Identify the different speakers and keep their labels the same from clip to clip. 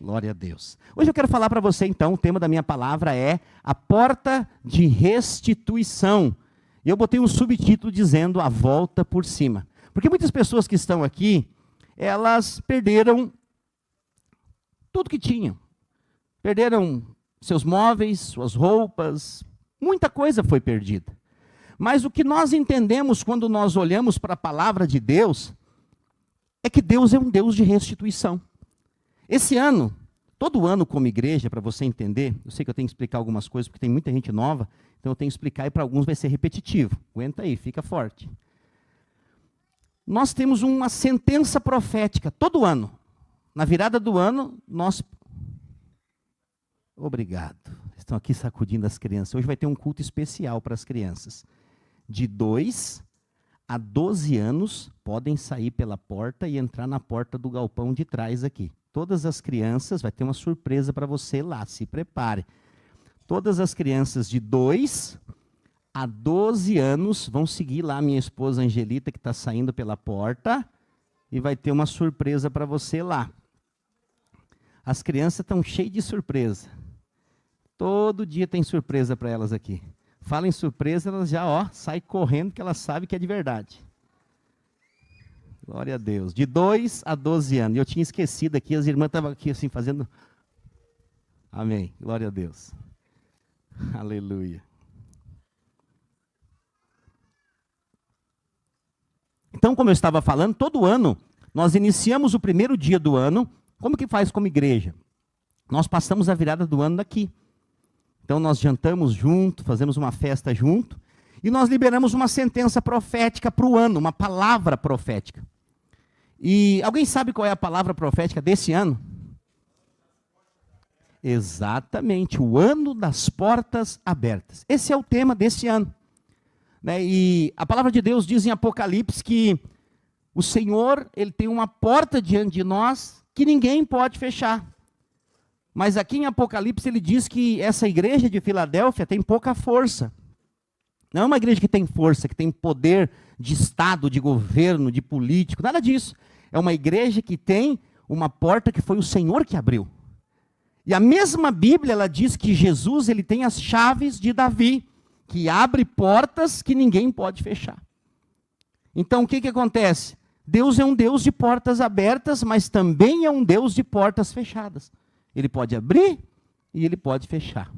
Speaker 1: Glória a Deus. Hoje eu quero falar para você, então, o tema da minha palavra é a porta de restituição. E eu botei um subtítulo dizendo a volta por cima. Porque muitas pessoas que estão aqui, elas perderam tudo que tinham. Perderam seus móveis, suas roupas, muita coisa foi perdida. Mas o que nós entendemos quando nós olhamos para a palavra de Deus, é que Deus é um Deus de restituição. Esse ano, todo ano como igreja, para você entender, eu sei que eu tenho que explicar algumas coisas, porque tem muita gente nova, então eu tenho que explicar e para alguns vai ser repetitivo. Aguenta aí, fica forte. Nós temos uma sentença profética, todo ano. Na virada do ano, nós... Obrigado. Estão aqui sacudindo as crianças. Hoje vai ter um culto especial para as crianças. De 2 a 12 anos, podem sair pela porta e entrar na porta do galpão de trás aqui. Todas as crianças, vai ter uma surpresa para você lá, se prepare. Todas as crianças de 2 a 12 anos vão seguir lá a minha esposa Angelita, que está saindo pela porta, e vai ter uma surpresa para você lá. As crianças estão cheias de surpresa. Todo dia tem surpresa para elas aqui. Fala em surpresa, elas já saem correndo, que elas sabem que é de verdade. Glória a Deus. De 2 a 12 anos. Eu tinha esquecido aqui, as irmãs estavam aqui assim fazendo... Amém. Glória a Deus. Aleluia. Então, como eu estava falando, todo ano, nós iniciamos o primeiro dia do ano. Como que faz como igreja? Nós passamos a virada do ano daqui. Então, nós jantamos junto, fazemos uma festa junto, e nós liberamos uma sentença profética para o ano, uma palavra profética. E alguém sabe qual é a palavra profética desse ano? Exatamente, o ano das portas abertas. Esse é o tema desse ano. E a palavra de Deus diz em Apocalipse que o Senhor, Ele tem uma porta diante de nós que ninguém pode fechar. Mas aqui em Apocalipse ele diz que essa igreja de Filadélfia tem pouca força. Não é uma igreja que tem força, que tem poder de Estado, de governo, de político, nada disso. É uma igreja que tem uma porta que foi o Senhor que abriu. E a mesma Bíblia, ela diz que Jesus, ele tem as chaves de Davi, que abre portas que ninguém pode fechar. Então o que acontece? Deus é um Deus de portas abertas, mas também é um Deus de portas fechadas. Ele pode abrir e ele pode fechar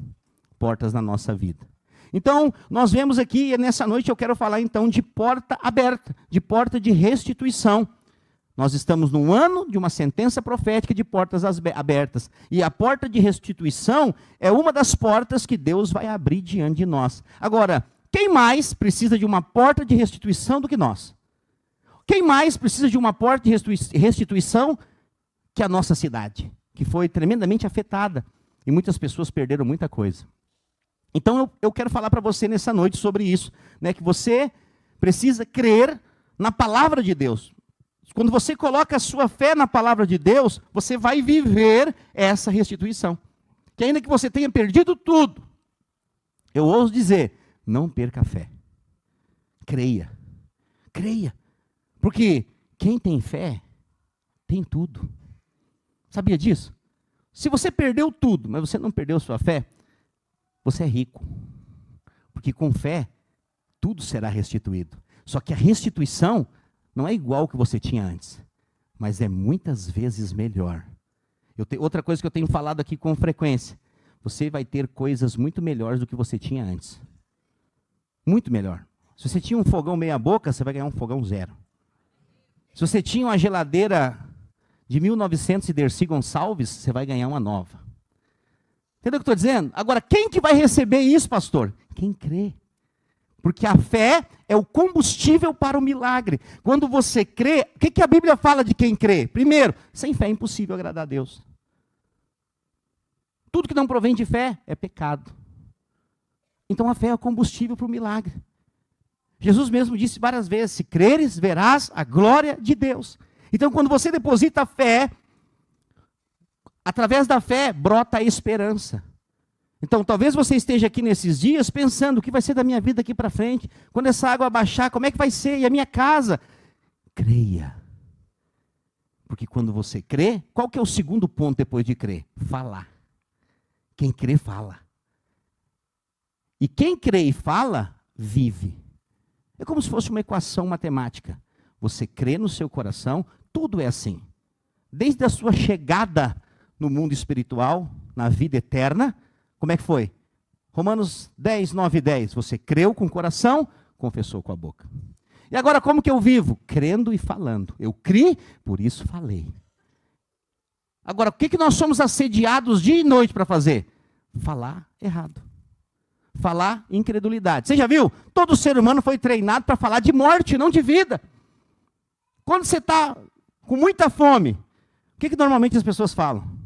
Speaker 1: portas na nossa vida. Então, nós vemos aqui, e nessa noite eu quero falar então de porta aberta, de porta de restituição. Nós estamos num ano de uma sentença profética de portas abertas. E a porta de restituição é uma das portas que Deus vai abrir diante de nós. Agora, quem mais precisa de uma porta de restituição do que nós? Quem mais precisa de uma porta de restituição que a nossa cidade? Que foi tremendamente afetada, e muitas pessoas perderam muita coisa. Então eu quero falar para você nessa noite sobre isso, que você precisa crer na palavra de Deus. Quando você coloca a sua fé na palavra de Deus, você vai viver essa restituição. Que ainda que você tenha perdido tudo, eu ouso dizer, não perca a fé. Creia. Creia. Porque quem tem fé, tem tudo. Sabia disso? Se você perdeu tudo, mas você não perdeu sua fé, você é rico. Porque com fé, tudo será restituído. Só que a restituição não é igual ao que você tinha antes, mas é muitas vezes melhor. Outra coisa que eu tenho falado aqui com frequência, você vai ter coisas muito melhores do que você tinha antes. Muito melhor. Se você tinha um fogão meia boca, você vai ganhar um fogão zero. Se você tinha uma geladeira de 1900 e Dercy Gonçalves, você vai ganhar uma nova. Entendeu o que eu estou dizendo? Agora, quem que vai receber isso, pastor? Quem crê. Porque a fé é o combustível para o milagre. Quando você crê, o que a Bíblia fala de quem crê? Primeiro, sem fé é impossível agradar a Deus. Tudo que não provém de fé é pecado. Então a fé é o combustível para o milagre. Jesus mesmo disse várias vezes, se creres, verás a glória de Deus. Então, quando você deposita a fé, através da fé, brota a esperança. Então, talvez você esteja aqui nesses dias pensando, o que vai ser da minha vida aqui para frente? Quando essa água baixar, como é que vai ser? E a minha casa? Creia. Porque quando você crê, qual que é o segundo ponto depois de crer? Falar. Quem crê, fala. E quem crê e fala, vive. É como se fosse uma equação matemática. Você crê no seu coração, tudo é assim. Desde a sua chegada no mundo espiritual, na vida eterna, como é que foi? Romanos 10, 9 e 10. Você creu com o coração, confessou com a boca. E agora como que eu vivo? Crendo e falando. Eu criei, por isso falei. Agora, o que nós somos assediados dia e noite para fazer? Falar errado. Falar incredulidade. Você já viu? Todo ser humano foi treinado para falar de morte, não de vida. Quando você está com muita fome, o que normalmente as pessoas falam?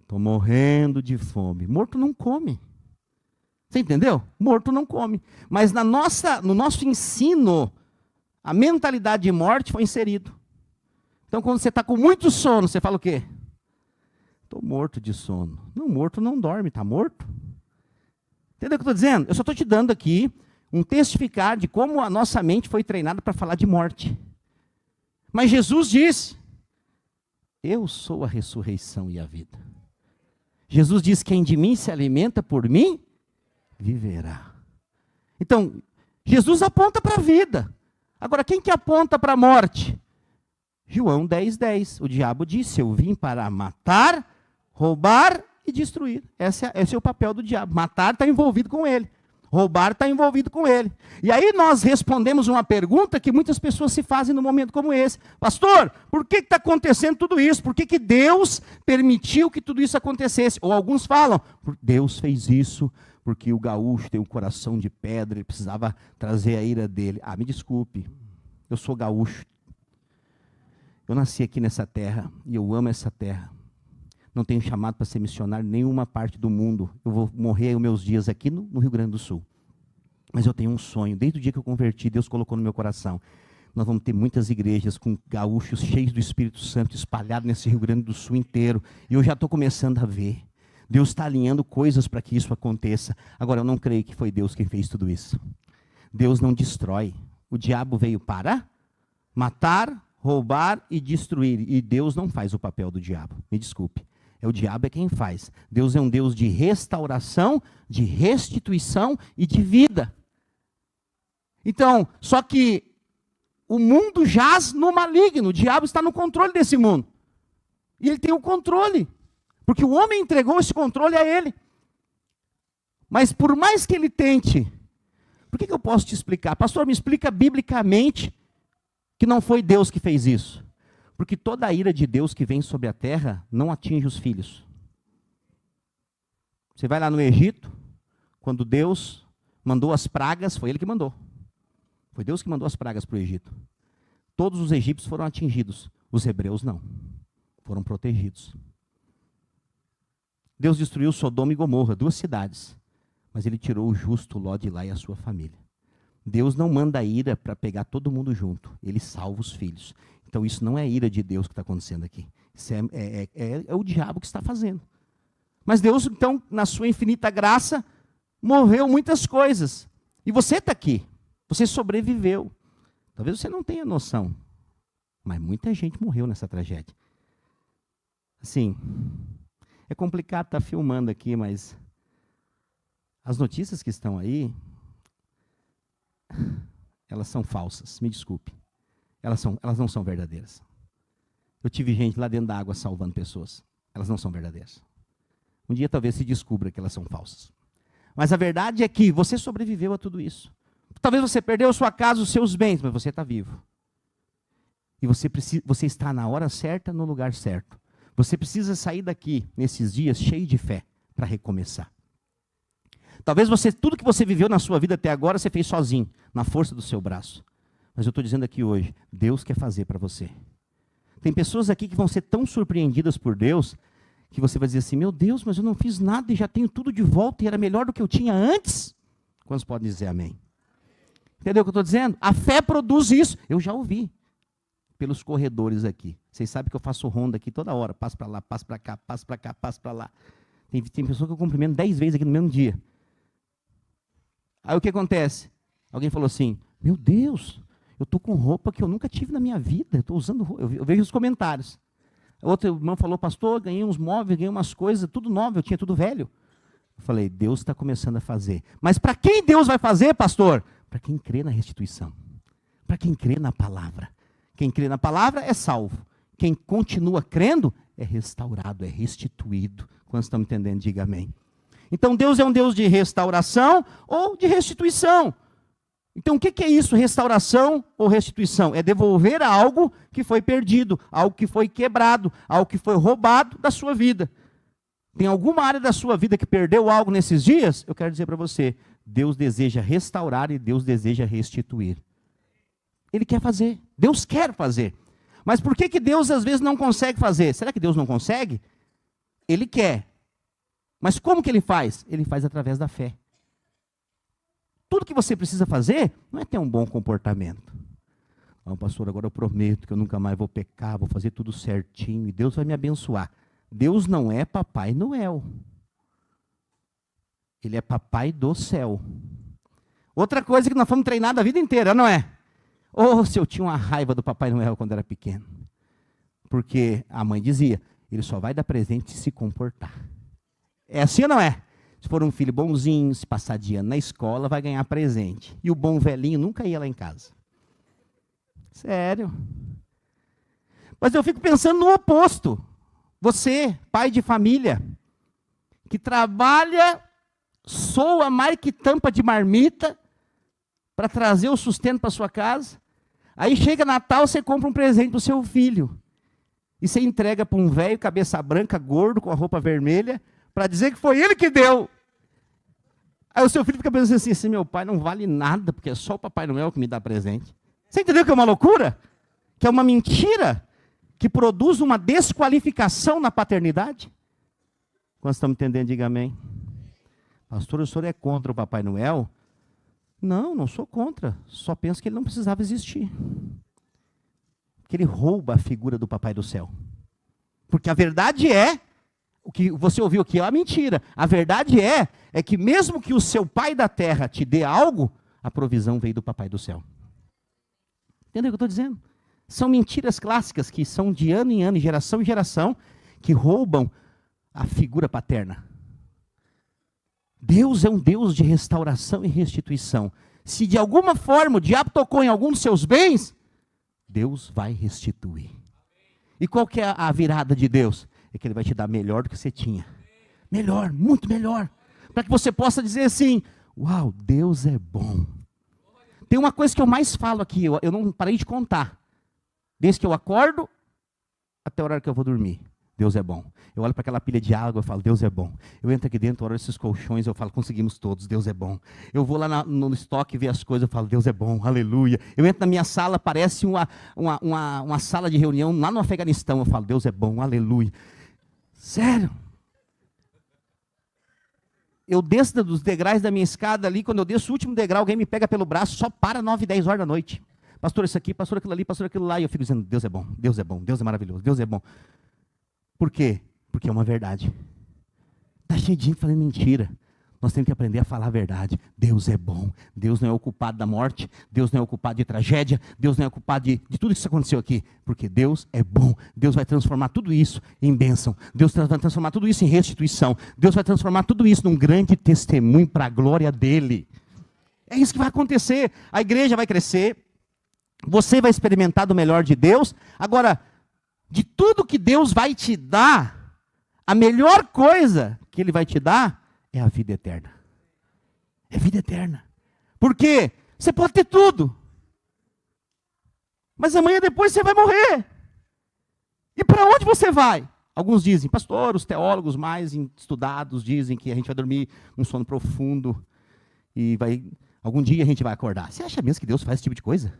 Speaker 1: Estou morrendo de fome. Morto não come. Você entendeu? Morto não come. Mas no nosso ensino, a mentalidade de morte foi inserido. Então, quando você está com muito sono, você fala o quê? Estou morto de sono. Não, morto não dorme, está morto. Entendeu o que eu estou dizendo? Eu só estou te dando aqui um testificar de como a nossa mente foi treinada para falar de morte. Mas Jesus disse, eu sou a ressurreição e a vida. Jesus diz, quem de mim se alimenta por mim, viverá. Então, Jesus aponta para a vida. Agora, quem que aponta para a morte? João 10, 10. O diabo disse, eu vim para matar, roubar e destruir. Esse é o papel do diabo. Matar está envolvido com ele. Roubar está envolvido com ele. E aí nós respondemos uma pergunta que muitas pessoas se fazem num momento como esse. Pastor, por que está acontecendo tudo isso? Por que Deus permitiu que tudo isso acontecesse? Ou alguns falam, Deus fez isso porque o gaúcho tem um coração de pedra, ele precisava trazer a ira dele. Ah, me desculpe, eu sou gaúcho. Eu nasci aqui nessa terra e eu amo essa terra. Não tenho chamado para ser missionário em nenhuma parte do mundo. Eu vou morrer os meus dias aqui no Rio Grande do Sul. Mas eu tenho um sonho. Desde o dia que eu converti, Deus colocou no meu coração. Nós vamos ter muitas igrejas com gaúchos cheios do Espírito Santo espalhados nesse Rio Grande do Sul inteiro. E eu já estou começando a ver. Deus está alinhando coisas para que isso aconteça. Agora, eu não creio que foi Deus quem fez tudo isso. Deus não destrói. O diabo veio para matar, roubar e destruir. E Deus não faz o papel do diabo. Me desculpe. O diabo é quem faz. Deus é um Deus de restauração, de restituição e de vida. Então, só que o mundo jaz no maligno. O diabo está no controle desse mundo. E ele tem o controle. Porque o homem entregou esse controle a ele. Mas por mais que ele tente, por que eu posso te explicar? Pastor, me explica biblicamente que não foi Deus que fez isso. Porque toda a ira de Deus que vem sobre a terra não atinge os filhos. Você vai lá no Egito, quando Deus mandou as pragas, foi Ele que mandou. Foi Deus que mandou as pragas para o Egito. Todos os egípcios foram atingidos, os hebreus não. Foram protegidos. Deus destruiu Sodoma e Gomorra, 2 cidades. Mas Ele tirou o justo Ló de lá e a sua família. Deus não manda a ira para pegar todo mundo junto. Ele salva os filhos. Então isso não é a ira de Deus que está acontecendo aqui. Isso é o diabo que está fazendo. Mas Deus, então, na sua infinita graça, moveu muitas coisas. E você está aqui. Você sobreviveu. Talvez você não tenha noção. Mas muita gente morreu nessa tragédia. Assim, é complicado estar filmando aqui, mas as notícias que estão aí, elas são falsas, me desculpe. Elas não são verdadeiras. Eu tive gente lá dentro da água salvando pessoas. Elas não são verdadeiras. Um dia talvez se descubra que elas são falsas. Mas a verdade é que você sobreviveu a tudo isso. Talvez você perdeu a sua casa, os seus bens, mas você está vivo. E você está na hora certa, no lugar certo. Você precisa sair daqui, nesses dias, cheio de fé, para recomeçar. Talvez tudo que você viveu na sua vida até agora, você fez sozinho, na força do seu braço. Mas eu estou dizendo aqui hoje, Deus quer fazer para você. Tem pessoas aqui que vão ser tão surpreendidas por Deus, que você vai dizer assim, meu Deus, mas eu não fiz nada e já tenho tudo de volta e era melhor do que eu tinha antes. Quantos podem dizer amém? Entendeu o que eu estou dizendo? A fé produz isso. Eu já ouvi pelos corredores aqui. Vocês sabem que eu faço ronda aqui toda hora. Passo para lá, passo para cá, passo para cá, passo para lá. Tem pessoa que eu cumprimento 10 vezes aqui no mesmo dia. Aí o que acontece? Alguém falou assim, meu Deus, Eu estou com roupa que eu nunca tive na minha vida. Eu estou usando roupa. Eu vejo os comentários. Outro irmão falou, pastor, ganhei uns móveis, ganhei umas coisas, tudo novo, eu tinha tudo velho. Eu falei, Deus está começando a fazer. Mas para quem Deus vai fazer, pastor? Para quem crê na restituição. Para quem crê na palavra. Quem crê na palavra é salvo. Quem continua crendo é restaurado, é restituído. Quando estamos entendendo, diga amém. Então Deus é um Deus de restauração ou de restituição. Então o que é isso, restauração ou restituição? É devolver algo que foi perdido, algo que foi quebrado, algo que foi roubado da sua vida. Tem alguma área da sua vida que perdeu algo nesses dias? Eu quero dizer para você, Deus deseja restaurar e Deus deseja restituir. Ele quer fazer, Deus quer fazer. Mas por que Deus às vezes não consegue fazer? Será que Deus não consegue? Ele quer. Mas como que ele faz? Ele faz através da fé. Tudo que você precisa fazer não é ter um bom comportamento. Não, pastor, agora eu prometo que eu nunca mais vou pecar, vou fazer tudo certinho e Deus vai me abençoar. Deus não é Papai Noel. Ele é Papai do céu. Outra coisa que nós fomos treinados a vida inteira, não é? Oh, se eu tinha uma raiva do Papai Noel quando era pequeno. Porque a mãe dizia, ele só vai dar presente se comportar. É assim ou não é? Se for um filho bonzinho, se passar de ano na escola, vai ganhar presente. E o bom velhinho nunca ia lá em casa. Sério. Mas eu fico pensando no oposto. Você, pai de família, que trabalha, soa mais que tampa de marmita, para trazer o sustento para sua casa. Aí chega Natal, você compra um presente para o seu filho. E você entrega para um velho, cabeça branca, gordo, com a roupa vermelha, para dizer que foi ele que deu. Aí o seu filho fica pensando assim, esse meu pai não vale nada, porque é só o Papai Noel que me dá presente. Você entendeu que é uma loucura? Que é uma mentira? Que produz uma desqualificação na paternidade? Quando estamos entendendo, diga amém. Pastor, o senhor é contra o Papai Noel? Não, não sou contra. Só penso que ele não precisava existir. Que ele rouba a figura do Papai do céu. Porque a verdade é, o que você ouviu aqui é uma mentira. A verdade é que mesmo que o seu pai da terra te dê algo, a provisão veio do Papai do céu. Entendeu o que eu estou dizendo? São mentiras clássicas que são de ano em ano, geração em geração, que roubam a figura paterna. Deus é um Deus de restauração e restituição. Se de alguma forma o diabo tocou em algum dos seus bens, Deus vai restituir. E qual que é a virada de Deus? É que Ele vai te dar melhor do que você tinha. Melhor, muito melhor. Para que você possa dizer assim, uau, Deus é bom. Tem uma coisa que eu mais falo aqui, eu não parei de contar. Desde que eu acordo até a hora que eu vou dormir. Deus é bom. Eu olho para aquela pilha de água, eu falo, Deus é bom. Eu entro aqui dentro, olho esses colchões, eu falo, conseguimos todos, Deus é bom. Eu vou lá no estoque ver as coisas, eu falo, Deus é bom, aleluia. Eu entro na minha sala, parece uma sala de reunião lá no Afeganistão, eu falo, Deus é bom, aleluia. Sério. Eu desço dos degraus da minha escada ali, quando eu desço o último degrau, alguém me pega pelo braço, só para 9, 10 horas da noite. Pastor, isso aqui, pastor, aquilo ali, pastor, aquilo lá. E eu fico dizendo, Deus é bom, Deus é bom, Deus é maravilhoso, Deus é bom. Por quê? Porque é uma verdade. Está cheio de gente falando mentira. Nós temos que aprender a falar a verdade. Deus é bom. Deus não é o culpado da morte. Deus não é o culpado de tragédia. Deus não é o culpado de tudo isso que aconteceu aqui. Porque Deus é bom. Deus vai transformar tudo isso em bênção. Deus vai transformar tudo isso em restituição. Deus vai transformar tudo isso num grande testemunho para a glória dEle. É isso que vai acontecer. A igreja vai crescer. Você vai experimentar do melhor de Deus. Agora, de tudo que Deus vai te dar, a melhor coisa que Ele vai te dar é a vida eterna. É vida eterna. Por quê? Você pode ter tudo, mas amanhã depois você vai morrer. E para onde você vai? Alguns dizem, pastor, os teólogos mais estudados dizem que a gente vai dormir um sono profundo e algum dia a gente vai acordar. Você acha mesmo que Deus faz esse tipo de coisa?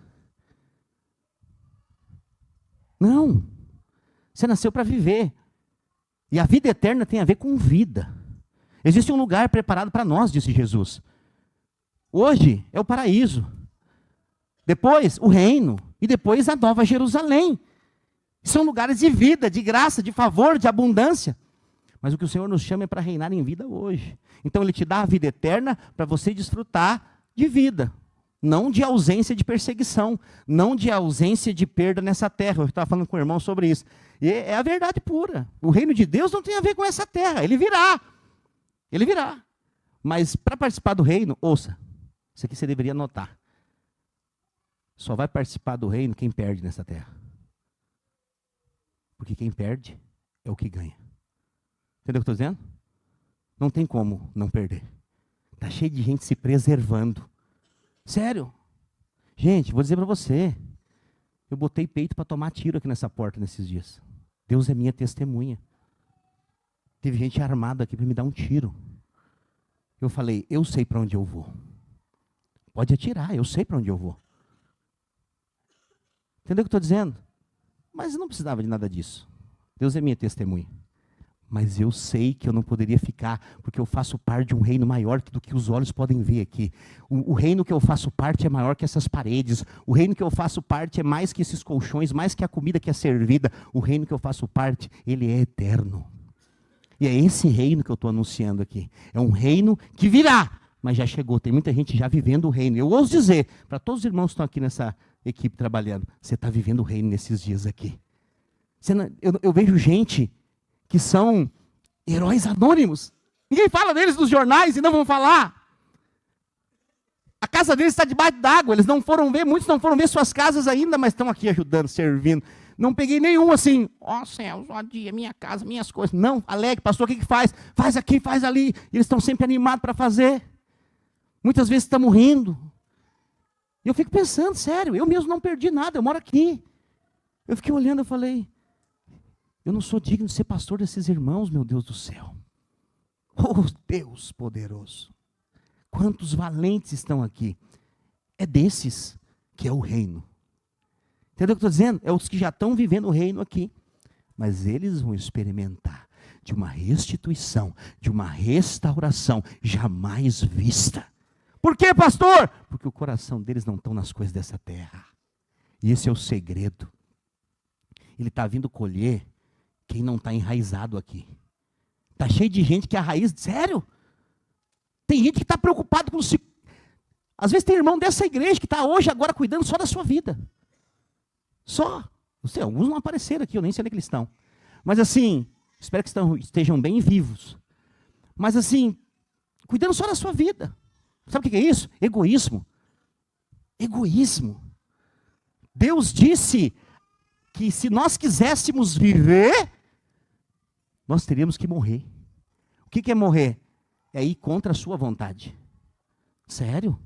Speaker 1: Não. Você nasceu para viver. E a vida eterna tem a ver com vida. Existe um lugar preparado para nós, disse Jesus. Hoje é o paraíso. Depois o reino. E depois a nova Jerusalém. São lugares de vida, de graça, de favor, de abundância. Mas o que o Senhor nos chama é para reinar em vida hoje. Então Ele te dá a vida eterna para você desfrutar de vida. Não de ausência de perseguição, não de ausência de perda nessa terra. Eu estava falando com o irmão sobre isso. E é a verdade pura. O reino de Deus não tem a ver com essa terra. Ele virá. Ele virá. Mas para participar do reino, ouça, isso aqui você deveria anotar. Só vai participar do reino quem perde nessa terra. Porque quem perde é o que ganha. Entendeu o que eu estou dizendo? Não tem como não perder. Está cheio de gente se preservando. Sério. Gente, vou dizer para você. Eu botei peito para tomar tiro aqui nessa porta nesses dias. Deus é minha testemunha. Teve gente armada aqui para me dar um tiro. Eu falei, eu sei para onde eu vou. Pode atirar, eu sei para onde eu vou. Entendeu o que eu estou dizendo? Mas eu não precisava de nada disso. Deus é minha testemunha. Mas eu sei que eu não poderia ficar, porque eu faço parte de um reino maior do que os olhos podem ver aqui. O reino que eu faço parte é maior que essas paredes. O reino que eu faço parte é mais que esses colchões, mais que a comida que é servida. O reino que eu faço parte, ele é eterno. E é esse reino que eu estou anunciando aqui. É um reino que virá, mas já chegou. Tem muita gente já vivendo o reino. Eu ouso dizer, para todos os irmãos que estão aqui nessa equipe trabalhando, você está vivendo o reino nesses dias aqui. Eu vejo gente que são heróis anônimos. Ninguém fala deles nos jornais e não vão falar. A casa deles está debaixo d'água. Eles não foram ver, muitos não foram ver suas casas ainda, mas estão aqui ajudando, servindo. Não peguei nenhum assim, ó céus, ó dia, minha casa, minhas coisas. Não, alegre, pastor, o que faz? Faz aqui, faz ali. E eles estão sempre animados para fazer. Muitas vezes estamos rindo. E eu fico pensando, sério, eu mesmo não perdi nada, eu moro aqui. Eu fiquei olhando, eu falei, eu não sou digno de ser pastor desses irmãos, meu Deus do céu. Oh, Deus poderoso. Quantos valentes estão aqui. É desses que é o reino. Entendeu o que eu estou dizendo? É os que já estão vivendo o reino aqui. Mas eles vão experimentar de uma restituição, de uma restauração jamais vista. Por quê, pastor? Porque o coração deles não está nas coisas dessa terra. E esse é o segredo. Ele está vindo colher quem não está enraizado aqui. Está cheio de gente que é a raiz, sério. Tem gente que está preocupado com si. Às vezes tem irmão dessa igreja que está hoje, agora, cuidando só da sua vida. Só. Não sei, alguns não apareceram aqui, eu nem sei onde é que eles estão. Mas assim, espero que estejam bem vivos. Mas assim, cuidando só da sua vida. Sabe o que é isso? Egoísmo. Egoísmo. Deus disse que se nós quiséssemos viver, nós teríamos que morrer. O que é morrer? É ir contra a sua vontade. Sério?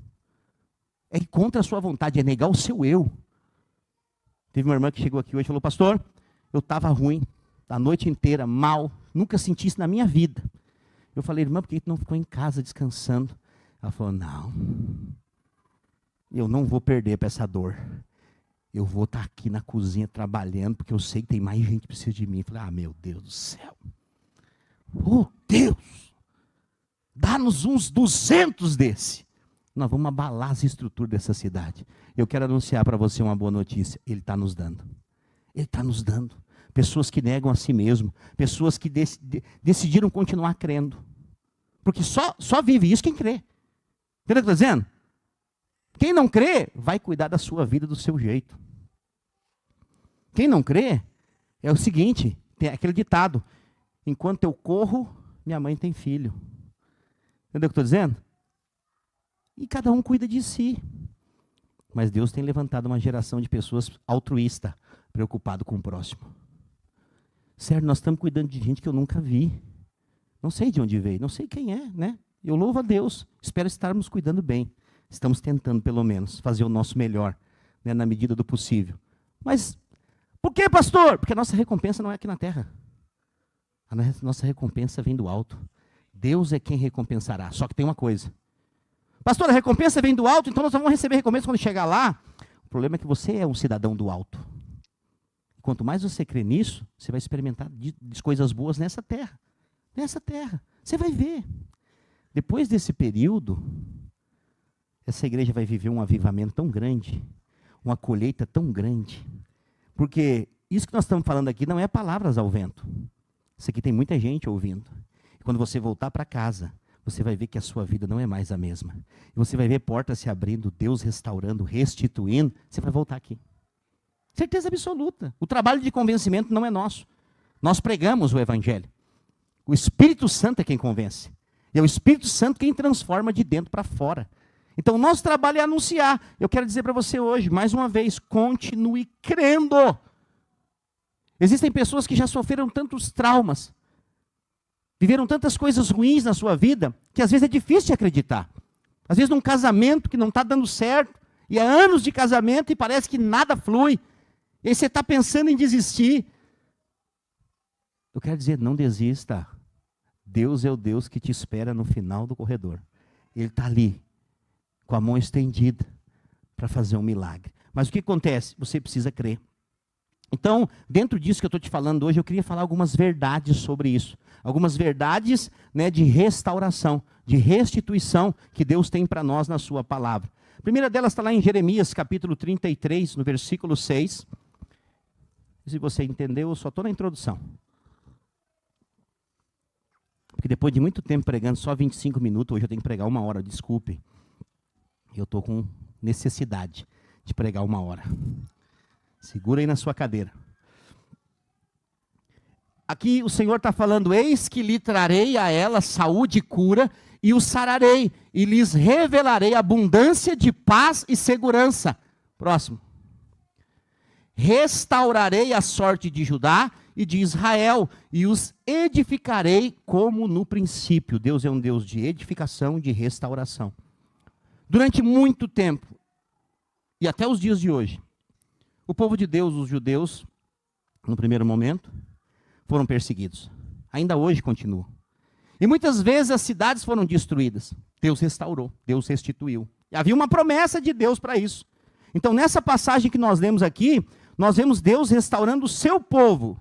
Speaker 1: É ir contra a sua vontade, é negar o seu eu. Teve uma irmã que chegou aqui hoje e falou, pastor, eu estava ruim, a noite inteira, mal, nunca senti isso na minha vida. Eu falei, irmã, por que tu não ficou em casa descansando? Ela falou, não, eu não vou perder para essa dor. Eu vou estar aqui na cozinha trabalhando, porque eu sei que tem mais gente que precisa de mim. Eu falei, meu Deus do céu. Oh, Deus, dá-nos uns 200 desse. Nós vamos abalar as estruturas dessa cidade. Eu quero anunciar para você uma boa notícia. Ele está nos dando. Ele está nos dando. Pessoas que negam a si mesmo. Pessoas que decidiram continuar crendo. Porque só vive isso quem crê. Entendeu o que eu estou dizendo? Quem não crê, vai cuidar da sua vida do seu jeito. Quem não crê, é o seguinte, tem aquele ditado, enquanto eu corro, minha mãe tem filho. Entendeu o que eu estou dizendo? E cada um cuida de si. Mas Deus tem levantado uma geração de pessoas altruístas, preocupado com o próximo. Sério, nós estamos cuidando de gente que eu nunca vi. Não sei de onde veio, não sei quem é, né? Eu louvo a Deus, espero estarmos cuidando bem. Estamos tentando, pelo menos, fazer o nosso melhor, né, na medida do possível. Mas, por que, pastor? Porque a nossa recompensa não é aqui na terra. A nossa recompensa vem do alto. Deus é quem recompensará. Só que tem uma coisa. Pastor, a recompensa vem do alto, então nós vamos receber recompensa quando chegar lá. O problema é que você é um cidadão do alto. Quanto mais você crê nisso, você vai experimentar de coisas boas nessa terra. Nessa terra. Você vai ver. Depois desse período, essa igreja vai viver um avivamento tão grande, uma colheita tão grande. Porque isso que nós estamos falando aqui não é palavras ao vento. Isso aqui tem muita gente ouvindo. E quando você voltar para casa, você vai ver que a sua vida não é mais a mesma. E você vai ver portas se abrindo, Deus restaurando, restituindo, você vai voltar aqui. Certeza absoluta. O trabalho de convencimento não é nosso. Nós pregamos o Evangelho. O Espírito Santo é quem convence. E é o Espírito Santo quem transforma de dentro para fora. Então, o nosso trabalho é anunciar. Eu quero dizer para você hoje, mais uma vez, continue crendo. Existem pessoas que já sofreram tantos traumas, viveram tantas coisas ruins na sua vida, que às vezes é difícil de acreditar. Às vezes num casamento que não está dando certo, e há anos de casamento e parece que nada flui, e aí você está pensando em desistir. Eu quero dizer, não desista. Deus é o Deus que te espera no final do corredor. Ele está ali, com a mão estendida, para fazer um milagre. Mas o que acontece? Você precisa crer. Então, dentro disso que eu estou te falando hoje, eu queria falar algumas verdades sobre isso. Algumas verdades, né, de restauração, de restituição que Deus tem para nós na sua palavra. A primeira delas está lá em Jeremias, capítulo 33, no versículo 6. Se você entendeu, eu só estou na introdução. Porque depois de muito tempo pregando só 25 minutos, hoje eu tenho que pregar 1 hora, desculpe. Eu estou com necessidade de pregar 1 hora. Segura aí na sua cadeira. Aqui o Senhor está falando, eis que lhe trarei a ela saúde e cura, e o sararei, e lhes revelarei abundância de paz e segurança. Próximo. Restaurarei a sorte de Judá e de Israel, e os edificarei como no princípio. Deus é um Deus de edificação, de restauração. Durante muito tempo, e até os dias de hoje, o povo de Deus, os judeus, no primeiro momento, foram perseguidos. Ainda hoje continuam. E muitas vezes as cidades foram destruídas. Deus restaurou, Deus restituiu. E havia uma promessa de Deus para isso. Então, nessa passagem que nós lemos aqui, nós vemos Deus restaurando o seu povo.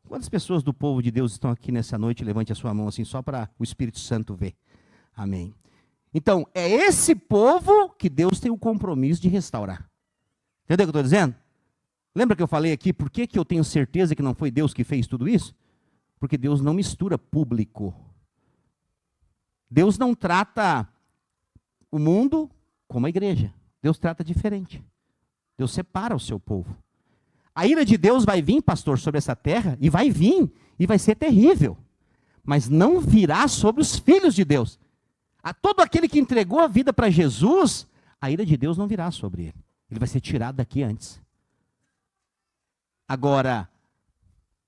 Speaker 1: Quantas pessoas do povo de Deus estão aqui nessa noite? Levante a sua mão assim, só para o Espírito Santo ver. Amém. Então, é esse povo que Deus tem o compromisso de restaurar. Entendeu o que eu estou dizendo? Lembra que eu falei aqui, por que eu tenho certeza que não foi Deus que fez tudo isso? Porque Deus não mistura público. Deus não trata o mundo como a igreja. Deus trata diferente. Deus separa o seu povo. A ira de Deus vai vir, pastor, sobre essa terra, e vai vir, e vai ser terrível. Mas não virá sobre os filhos de Deus. A todo aquele que entregou a vida para Jesus, a ira de Deus não virá sobre ele. Ele vai ser tirado daqui antes. Agora,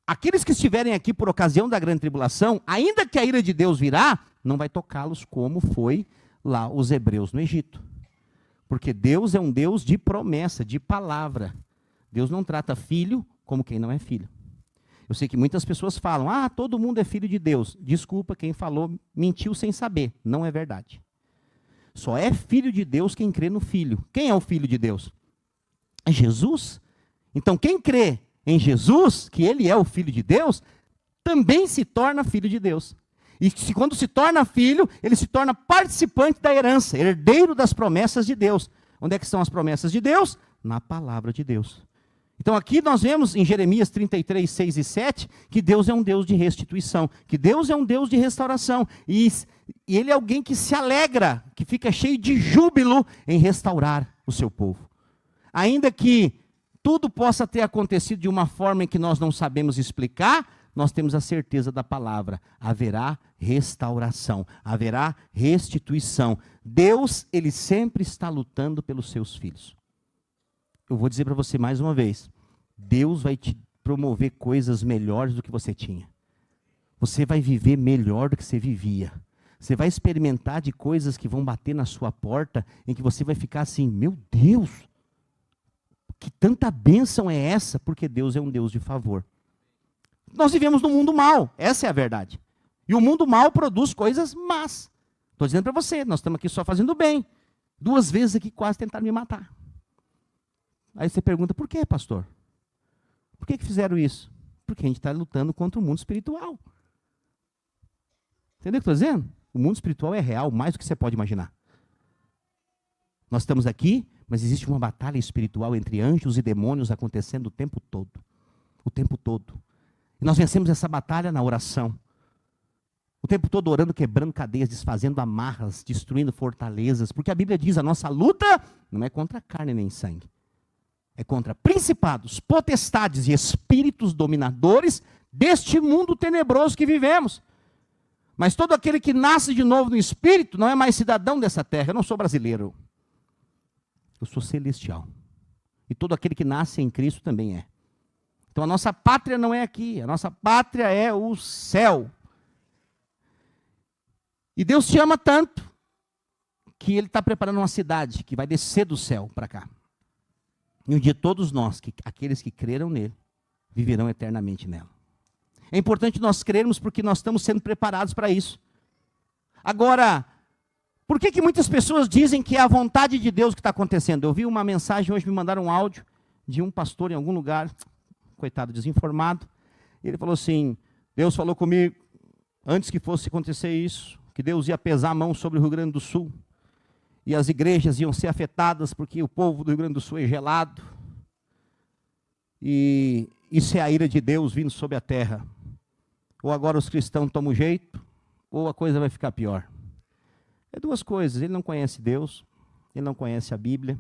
Speaker 1: aqueles que estiverem aqui por ocasião da grande tribulação, ainda que a ira de Deus virá, não vai tocá-los como foi lá os hebreus no Egito. Porque Deus é um Deus de promessa, de palavra. Deus não trata filho como quem não é filho. Eu sei que muitas pessoas falam, todo mundo é filho de Deus. Desculpa, quem falou mentiu sem saber. Não é verdade. Só é filho de Deus quem crê no Filho. Quem é o Filho de Deus? É Jesus. Então quem crê em Jesus, que ele é o Filho de Deus, também se torna filho de Deus. E quando se torna filho, ele se torna participante da herança, herdeiro das promessas de Deus. Onde é que estão as promessas de Deus? Na palavra de Deus. Então aqui nós vemos em Jeremias 33, 6 e 7, que Deus é um Deus de restituição, que Deus é um Deus de restauração. E ele é alguém que se alegra, que fica cheio de júbilo em restaurar o seu povo. Ainda que tudo possa ter acontecido de uma forma em que nós não sabemos explicar, nós temos a certeza da palavra. Haverá restauração, haverá restituição. Deus, ele sempre está lutando pelos seus filhos. Eu vou dizer para você mais uma vez, Deus vai te promover coisas melhores do que você tinha. Você vai viver melhor do que você vivia. Você vai experimentar de coisas que vão bater na sua porta, em que você vai ficar assim, meu Deus, que tanta bênção é essa? Porque Deus é um Deus de favor. Nós vivemos num mundo mau, essa é a verdade. E o mundo mau produz coisas más. Estou dizendo para você, nós estamos aqui só fazendo bem. 2 vezes aqui quase tentaram me matar. Aí você pergunta, por que, pastor? Por que fizeram isso? Porque a gente está lutando contra o mundo espiritual. Entendeu o que eu estou dizendo? O mundo espiritual é real, mais do que você pode imaginar. Nós estamos aqui, mas existe uma batalha espiritual entre anjos e demônios acontecendo o tempo todo. O tempo todo. E nós vencemos essa batalha na oração. O tempo todo orando, quebrando cadeias, desfazendo amarras, destruindo fortalezas. Porque a Bíblia diz, a nossa luta não é contra carne nem sangue. É contra principados, potestades e espíritos dominadores deste mundo tenebroso que vivemos. Mas todo aquele que nasce de novo no Espírito não é mais cidadão dessa terra. Eu não sou brasileiro. Eu sou celestial. E todo aquele que nasce em Cristo também é. Então a nossa pátria não é aqui. A nossa pátria é o céu. E Deus te ama tanto que Ele está preparando uma cidade que vai descer do céu para cá. E um dia todos nós, aqueles que creram nele, viverão eternamente nela. É importante nós crermos porque nós estamos sendo preparados para isso. Agora, por que muitas pessoas dizem que é a vontade de Deus que está acontecendo? Eu vi uma mensagem hoje, me mandaram um áudio de um pastor em algum lugar, coitado, desinformado. Ele falou assim, Deus falou comigo, antes que fosse acontecer isso, que Deus ia pesar a mão sobre o Rio Grande do Sul. E as igrejas iam ser afetadas porque o povo do Rio Grande do Sul é gelado. E isso é a ira de Deus vindo sobre a terra. Ou agora os cristãos tomam jeito, ou a coisa vai ficar pior. É duas coisas, ele não conhece Deus, ele não conhece a Bíblia.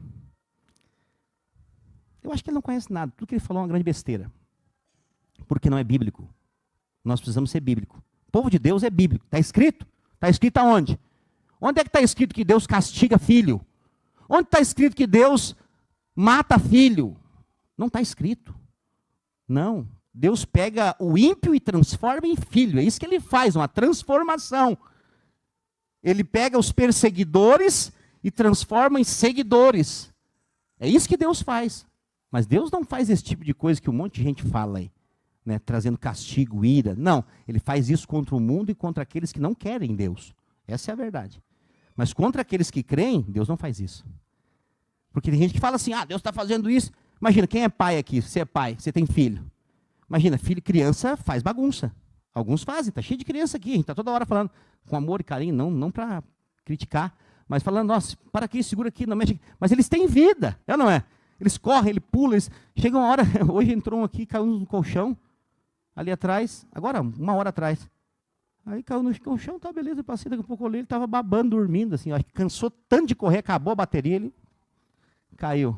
Speaker 1: Eu acho que ele não conhece nada, tudo que ele falou é uma grande besteira. Porque não é bíblico. Nós precisamos ser bíblico. O povo de Deus é bíblico, está escrito? Está escrito aonde? Onde é que está escrito que Deus castiga filho? Onde está escrito que Deus mata filho? Não está escrito. Não. Deus pega o ímpio e transforma em filho. É isso que ele faz, uma transformação. Ele pega os perseguidores e transforma em seguidores. É isso que Deus faz. Mas Deus não faz esse tipo de coisa que um monte de gente fala aí, né, trazendo castigo, ira. Não, ele faz isso contra o mundo e contra aqueles que não querem Deus. Essa é a verdade. Mas contra aqueles que creem, Deus não faz isso. Porque tem gente que fala assim, Deus está fazendo isso. Imagina, quem é pai aqui? Você é pai, você tem filho. Imagina, filho, criança faz bagunça. Alguns fazem, está cheio de criança aqui. A gente está toda hora falando com amor e carinho, não para criticar, mas falando, nossa, para aqui, segura aqui, não mexe aqui. Mas eles têm vida, é ou não é? Eles correm, eles pulam, chega uma hora, hoje entrou um aqui, caiu no colchão, ali atrás, agora, uma hora atrás. Aí caiu no colchão, tá beleza, eu passei, daqui a pouco eu olhei, ele estava babando, dormindo, assim, acho que cansou tanto de correr, acabou a bateria, ele caiu.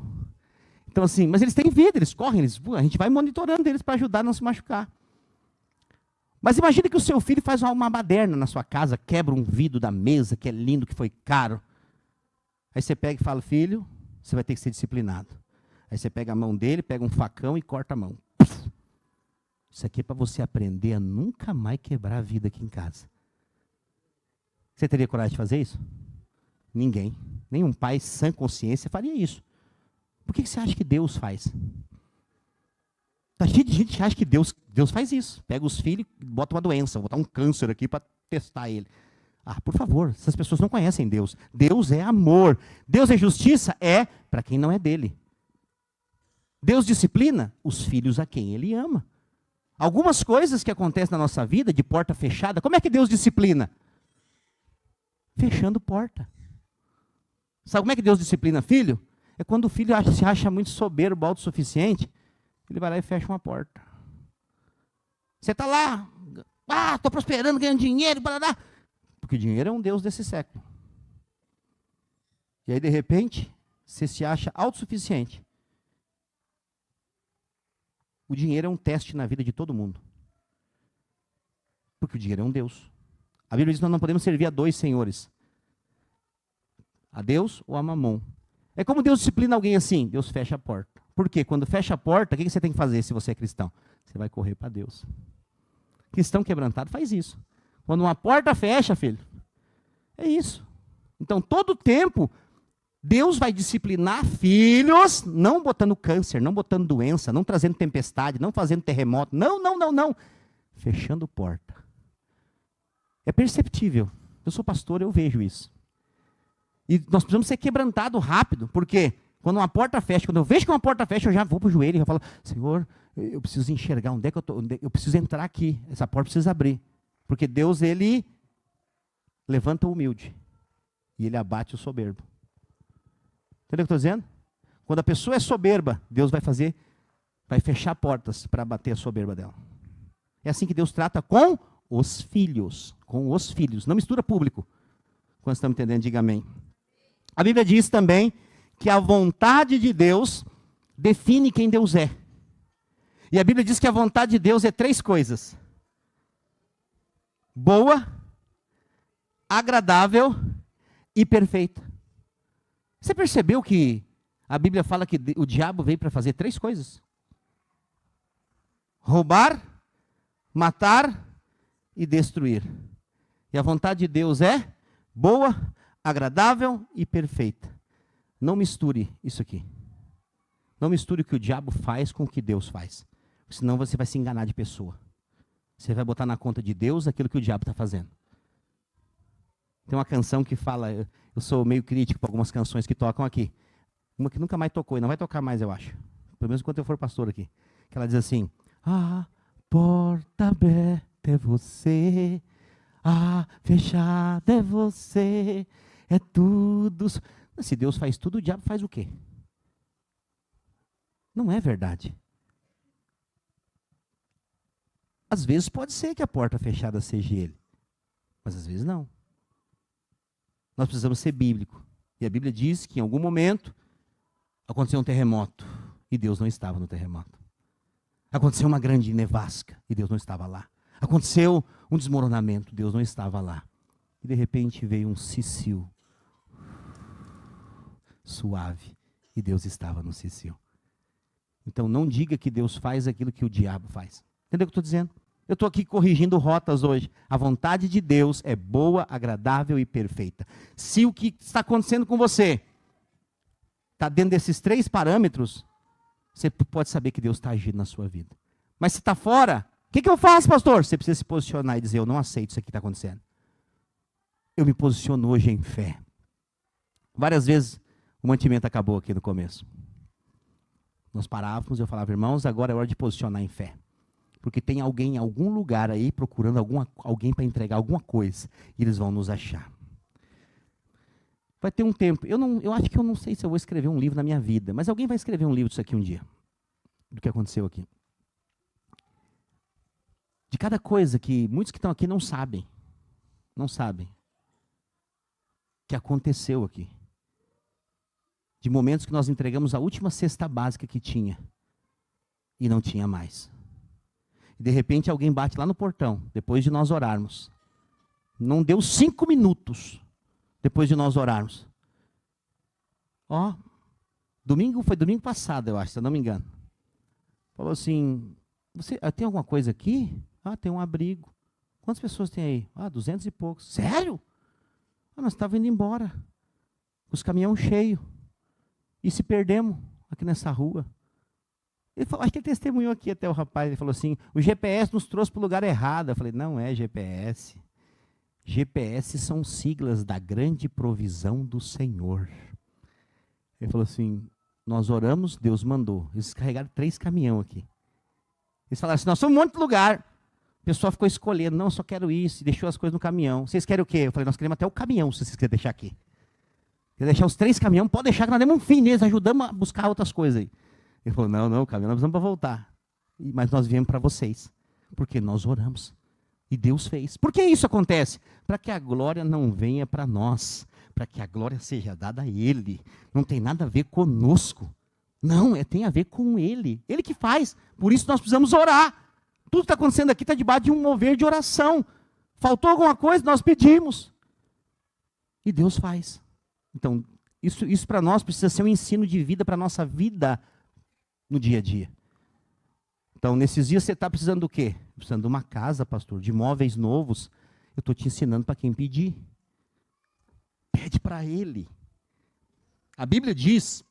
Speaker 1: Então assim, mas eles têm vida, eles correm, a gente vai monitorando eles para ajudar a não se machucar. Mas imagine que o seu filho faz uma baderna na sua casa, quebra um vidro da mesa, que é lindo, que foi caro. Aí você pega e fala, filho, você vai ter que ser disciplinado. Aí você pega a mão dele, pega um facão e corta a mão. Isso aqui é para você aprender a nunca mais quebrar a vida aqui em casa. Você teria coragem de fazer isso? Ninguém. Nenhum pai sã consciência faria isso. Por que você acha que Deus faz? Está cheio de gente que acha que Deus faz isso. Pega os filhos e bota uma doença, botar um câncer aqui para testar ele. Por favor, essas pessoas não conhecem Deus. Deus é amor. Deus é justiça? É para quem não é dele. Deus disciplina os filhos a quem ele ama. Algumas coisas que acontecem na nossa vida, de porta fechada, como é que Deus disciplina? Fechando porta. Sabe como é que Deus disciplina filho? É quando o filho se acha muito soberbo, autossuficiente, ele vai lá e fecha uma porta. Você está lá, estou prosperando, ganhando dinheiro, barará. Porque o dinheiro é um Deus desse século. E aí, de repente, você se acha autossuficiente. O dinheiro é um teste na vida de todo mundo. Porque o dinheiro é um Deus. A Bíblia diz que nós não podemos servir a dois senhores. A Deus ou a Mamon. É como Deus disciplina alguém assim, Deus fecha a porta. Por quê? Quando fecha a porta, o que você tem que fazer se você é cristão? Você vai correr para Deus. Cristão quebrantado faz isso. Quando uma porta fecha, filho, é isso. Então, todo tempo, Deus vai disciplinar filhos, não botando câncer, não botando doença, não trazendo tempestade, não fazendo terremoto. Não. Fechando porta. É perceptível. Eu sou pastor, eu vejo isso. E nós precisamos ser quebrantados rápido, porque quando uma porta fecha, quando eu vejo que uma porta fecha, eu já vou para o joelho e já falo, Senhor, eu preciso enxergar onde é que eu estou, eu preciso entrar aqui, essa porta precisa abrir. Porque Deus, ele levanta o humilde e ele abate o soberbo. Entendeu o que eu estou dizendo? Quando a pessoa é soberba, Deus vai fechar portas para abater a soberba dela. É assim que Deus trata com os filhos. Com os filhos. Não mistura público. Quando estamos entendendo, diga amém. A Bíblia diz também que a vontade de Deus define quem Deus é. E a Bíblia diz que a vontade de Deus é 3 coisas: boa, agradável e perfeita. Você percebeu que a Bíblia fala que o diabo veio para fazer 3 coisas? Roubar, matar e destruir. E a vontade de Deus é boa, agradável e perfeita. Não misture isso aqui. Não misture o que o diabo faz com o que Deus faz. Senão você vai se enganar de pessoa. Você vai botar na conta de Deus aquilo que o diabo está fazendo. Tem uma canção que fala, eu sou meio crítico para algumas canções que tocam aqui. Uma que nunca mais tocou e não vai tocar mais, eu acho. Pelo menos enquanto eu for pastor aqui. Que ela diz assim: a porta aberta é você, a fechada é você, é tudo. Se Deus faz tudo, o diabo faz o quê? Não é verdade. Às vezes pode ser que a porta fechada seja ele, mas às vezes não. Nós precisamos ser bíblico. E a Bíblia diz que em algum momento aconteceu um terremoto e Deus não estava no terremoto. Aconteceu uma grande nevasca e Deus não estava lá. Aconteceu um desmoronamento, Deus não estava lá. E de repente veio um cicio suave e Deus estava no cicio. Então não diga que Deus faz aquilo que o diabo faz. Entendeu o que eu estou dizendo? Eu estou aqui corrigindo rotas hoje. A vontade de Deus é boa, agradável e perfeita. Se o que está acontecendo com você está dentro desses 3 parâmetros, você pode saber que Deus está agindo na sua vida. Mas se está fora, o que eu faço, pastor? Você precisa se posicionar e dizer: eu não aceito isso aqui que está acontecendo. Eu me posiciono hoje em fé. Várias vezes o mantimento acabou aqui no começo. Nós parávamos e eu falava: irmãos, agora é hora de posicionar em fé. Porque tem alguém em algum lugar aí procurando alguém para entregar alguma coisa. E eles vão nos achar. Vai ter um tempo. Eu acho que eu não sei se eu vou escrever um livro na minha vida. Mas alguém vai escrever um livro disso aqui um dia. Do que aconteceu aqui. De cada coisa que muitos que estão aqui não sabem. Não sabem. Que aconteceu aqui. De momentos que nós entregamos a última cesta básica que tinha. E não tinha mais. E de repente alguém bate lá no portão, depois de nós orarmos. Não deu 5 minutos, depois de nós orarmos. Ó, foi domingo passado, eu acho, se eu não me engano. Falou assim: você tem alguma coisa aqui? Ah, tem um abrigo. Quantas pessoas tem aí? Ah, 200 e poucos. Sério? Ah, nós estávamos indo embora. Os caminhões cheios. E se perdemos aqui nessa rua. Ele falou, acho que ele testemunhou aqui até o rapaz, ele falou assim: o GPS nos trouxe para o lugar errado. Eu falei: não é GPS. GPS são siglas da grande provisão do Senhor. Ele falou assim: nós oramos, Deus mandou. Eles carregaram 3 caminhões aqui. Eles falaram assim: nós somos um monte de lugar. O pessoal ficou escolhendo: não, eu só quero isso. E deixou as coisas no caminhão. Vocês querem o quê? Eu falei: nós queremos até o caminhão, se vocês quiserem deixar aqui. Quer deixar os 3 caminhões? Pode deixar, que nós demos um fim neles, ajudamos a buscar outras coisas aí. Ele falou: não, caminhão nós precisamos para voltar. Mas nós viemos para vocês. Porque nós oramos. E Deus fez. Por que isso acontece? Para que a glória não venha para nós. Para que a glória seja dada a Ele. Não tem nada a ver conosco. Não, tem a ver com Ele. Ele que faz. Por isso nós precisamos orar. Tudo que está acontecendo aqui está debaixo de um mover de oração. Faltou alguma coisa? Nós pedimos. E Deus faz. Então, isso para nós precisa ser um ensino de vida para a nossa vida no dia a dia. Então, nesses dias você está precisando do quê? Precisando de uma casa, pastor, de móveis novos. Eu estou te ensinando para quem pedir. Pede para Ele. A Bíblia diz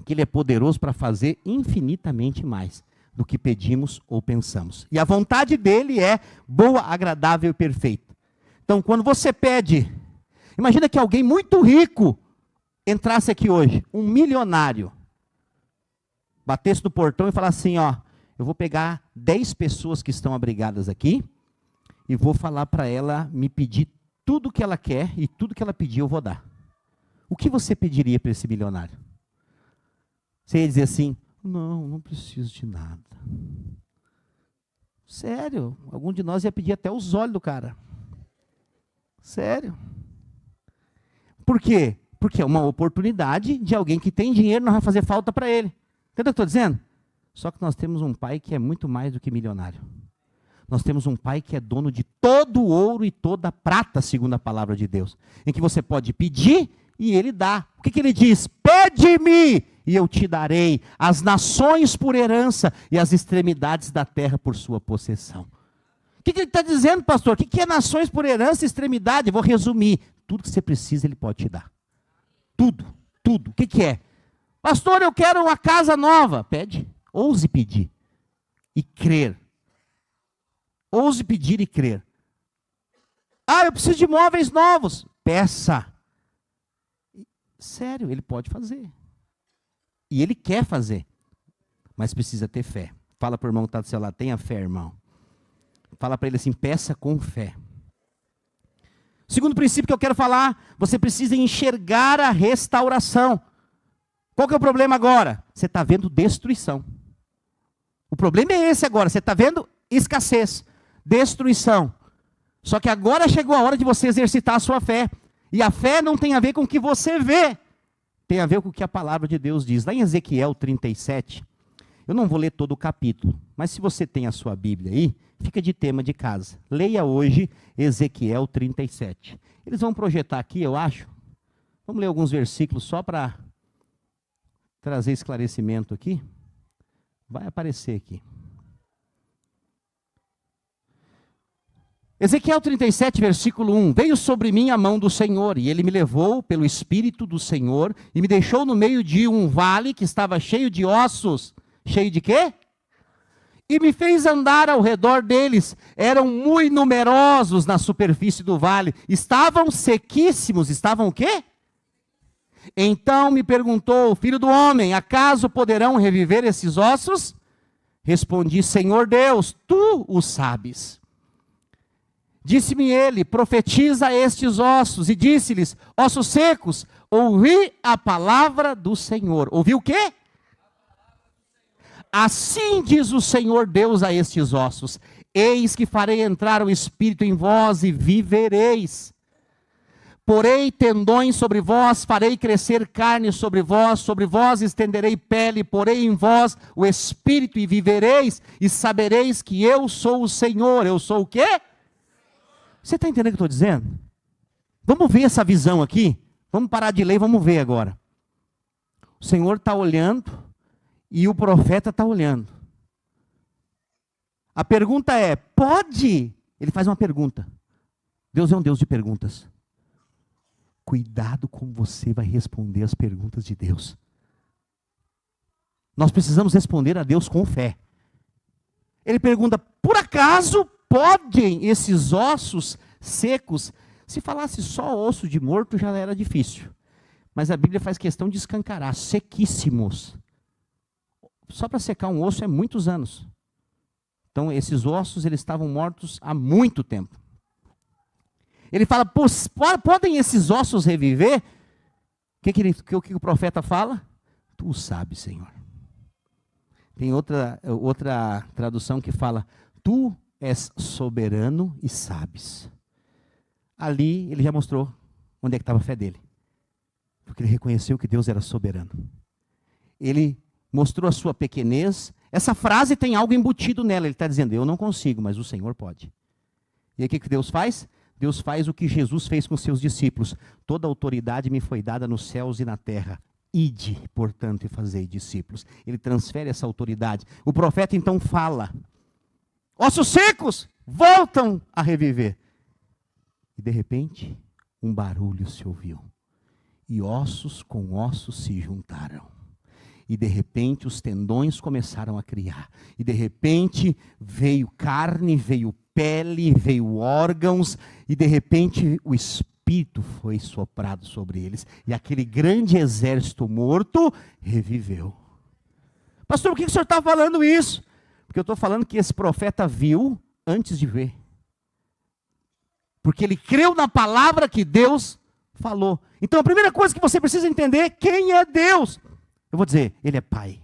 Speaker 1: que Ele é poderoso para fazer infinitamente mais do que pedimos ou pensamos. E a vontade dEle é boa, agradável e perfeita. Então, quando você pede, imagina que alguém muito rico entrasse aqui hoje, um milionário, batesse no portão e falasse assim: ó, eu vou pegar 10 pessoas que estão abrigadas aqui e vou falar para ela me pedir tudo que ela quer e tudo que ela pedir eu vou dar. O que você pediria para esse milionário? Você ia dizer assim: não preciso de nada. Sério, algum de nós ia pedir até os olhos do cara. Sério. Por quê? Porque é uma oportunidade de alguém que tem dinheiro, não vai fazer falta para ele. Entendeu o que eu estou dizendo? Só que nós temos um pai que é muito mais do que milionário. Nós temos um pai que é dono de todo o ouro e toda a prata, segundo a palavra de Deus. Em que você pode pedir e ele dá. O que ele diz? Pede-me e eu te darei as nações por herança e as extremidades da terra por sua possessão. O que ele está dizendo, pastor? O que é nações por herança e extremidade? Eu vou resumir. Tudo que você precisa, ele pode te dar. Tudo, tudo. O que é? Pastor, eu quero uma casa nova. Pede. Ouse pedir e crer. Ouse pedir e crer. Ah, eu preciso de móveis novos. Peça. Sério, ele pode fazer. E ele quer fazer. Mas precisa ter fé. Fala para o irmão que está do seu lado, tenha fé, irmão. Fala para ele assim, peça com fé. Segundo princípio que eu quero falar, você precisa enxergar a restauração. Qual que é o problema agora? Você está vendo destruição. O problema é esse agora, você está vendo escassez, destruição. Só que agora chegou a hora de você exercitar a sua fé. E a fé não tem a ver com o que você vê, tem a ver com o que a palavra de Deus diz. Lá em Ezequiel 37, eu não vou ler todo o capítulo, mas se você tem a sua Bíblia aí, fica de tema de casa. Leia hoje Ezequiel 37. Eles vão projetar aqui, eu acho. Vamos ler alguns versículos só para trazer esclarecimento aqui. Vai aparecer aqui. Ezequiel 37, versículo 1. Veio sobre mim a mão do Senhor, e ele me levou pelo Espírito do Senhor, e me deixou no meio de um vale que estava cheio de ossos. Cheio de quê? E me fez andar ao redor deles. Eram muito numerosos na superfície do vale. Estavam sequíssimos. Estavam o quê? Então me perguntou, filho do homem, acaso poderão reviver esses ossos? Respondi, Senhor Deus, tu o sabes. Disse-me ele, profetiza a estes ossos, e disse-lhes, ossos secos, ouvi a palavra do Senhor. Ouvi o quê? Assim diz o Senhor Deus a estes ossos, eis que farei entrar o Espírito em vós e vivereis. Porei tendões sobre vós, farei crescer carne sobre vós estenderei pele, porei em vós o Espírito e vivereis, e sabereis que eu sou o Senhor. Eu sou o quê? Você está entendendo o que eu estou dizendo? Vamos ver essa visão aqui? Vamos parar de ler e vamos ver agora. O Senhor está olhando e o profeta está olhando. A pergunta é, pode? Ele faz uma pergunta. Deus é um Deus de perguntas. Cuidado como você vai responder as perguntas de Deus. Nós precisamos responder a Deus com fé. Ele pergunta, por acaso podem esses ossos secos? Se falasse só osso de morto já era difícil. Mas a Bíblia faz questão de escancarar, sequíssimos. Só para secar um osso é muitos anos. Então esses ossos eles estavam mortos há muito tempo. Ele fala, podem esses ossos reviver? O que o profeta fala? Tu sabes, Senhor. Tem outra tradução que fala, tu és soberano e sabes. Ali ele já mostrou onde é que estava a fé dele. Porque ele reconheceu que Deus era soberano. Ele mostrou a sua pequenez. Essa frase tem algo embutido nela. Ele está dizendo, eu não consigo, mas o Senhor pode. E aí o que Deus faz? Deus faz o que Jesus fez com seus discípulos. Toda autoridade me foi dada nos céus e na terra. Ide, portanto, e fazei discípulos. Ele transfere essa autoridade. O profeta então fala. Ossos secos voltam a reviver. E de repente, um barulho se ouviu. E ossos com ossos se juntaram. E de repente os tendões começaram a criar. E de repente veio carne, veio pele, veio órgãos. E de repente o Espírito foi soprado sobre eles. E aquele grande exército morto reviveu. Pastor, por que o senhor está falando isso? Porque eu estou falando que esse profeta viu antes de ver. Porque ele creu na palavra que Deus falou. Então a primeira coisa que você precisa entender, quem é Deus? Eu vou dizer, Ele é Pai.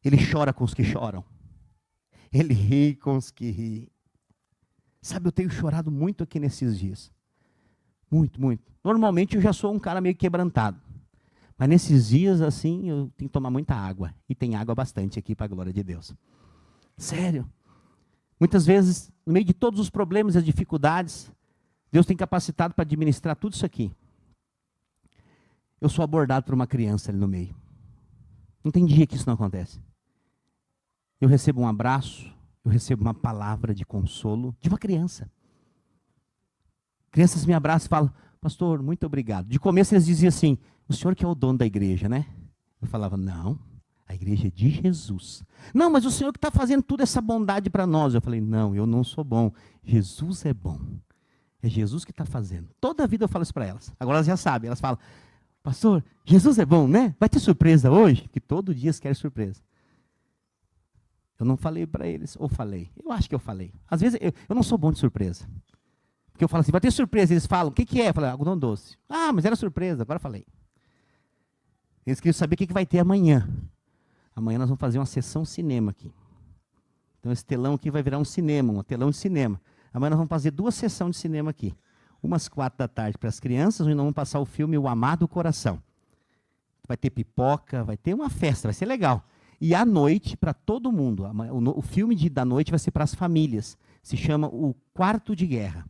Speaker 1: Ele chora com os que choram. Ele ri com os que ri. Sabe, eu tenho chorado muito aqui nesses dias. Muito, muito. Normalmente eu já sou um cara meio quebrantado. Mas nesses dias, assim, eu tenho que tomar muita água. E tem água bastante aqui, para a glória de Deus. Sério. Muitas vezes, no meio de todos os problemas e as dificuldades, Deus tem capacitado para administrar tudo isso aqui. Eu sou abordado por uma criança ali no meio. Não tem dia que isso não acontece. Eu recebo um abraço, eu recebo uma palavra de consolo de uma criança. Crianças me abraçam e falam, pastor, muito obrigado. De começo eles diziam assim, o senhor que é o dono da igreja, né? Eu falava, não, a igreja é de Jesus. Não, mas o senhor que está fazendo toda essa bondade para nós. Eu falei, não, eu não sou bom. Jesus é bom. É Jesus que está fazendo. Toda a vida eu falo isso para elas. Agora elas já sabem. Elas falam, pastor, Jesus é bom, né? Vai ter surpresa hoje? Porque todo dia eles querem surpresa. Eu não falei para eles, ou falei? Eu acho que eu falei. Às vezes eu não sou bom de surpresa. Porque eu falo assim, vai ter surpresa. Eles falam, o que, que é? Eu falei, algodão doce. Ah, mas era surpresa, agora eu falei. Eles queriam saber o que vai ter amanhã. Amanhã nós vamos fazer uma sessão cinema aqui. Então esse telão aqui vai virar um cinema, um telão de cinema. Amanhã nós vamos fazer 2 sessões de cinema aqui. Umas 4 da tarde para as crianças, onde nós vamos passar o filme O Amado Coração. Vai ter pipoca, vai ter uma festa, vai ser legal. E à noite, para todo mundo, o filme da noite vai ser para as famílias. Se chama O Quarto de Guerra.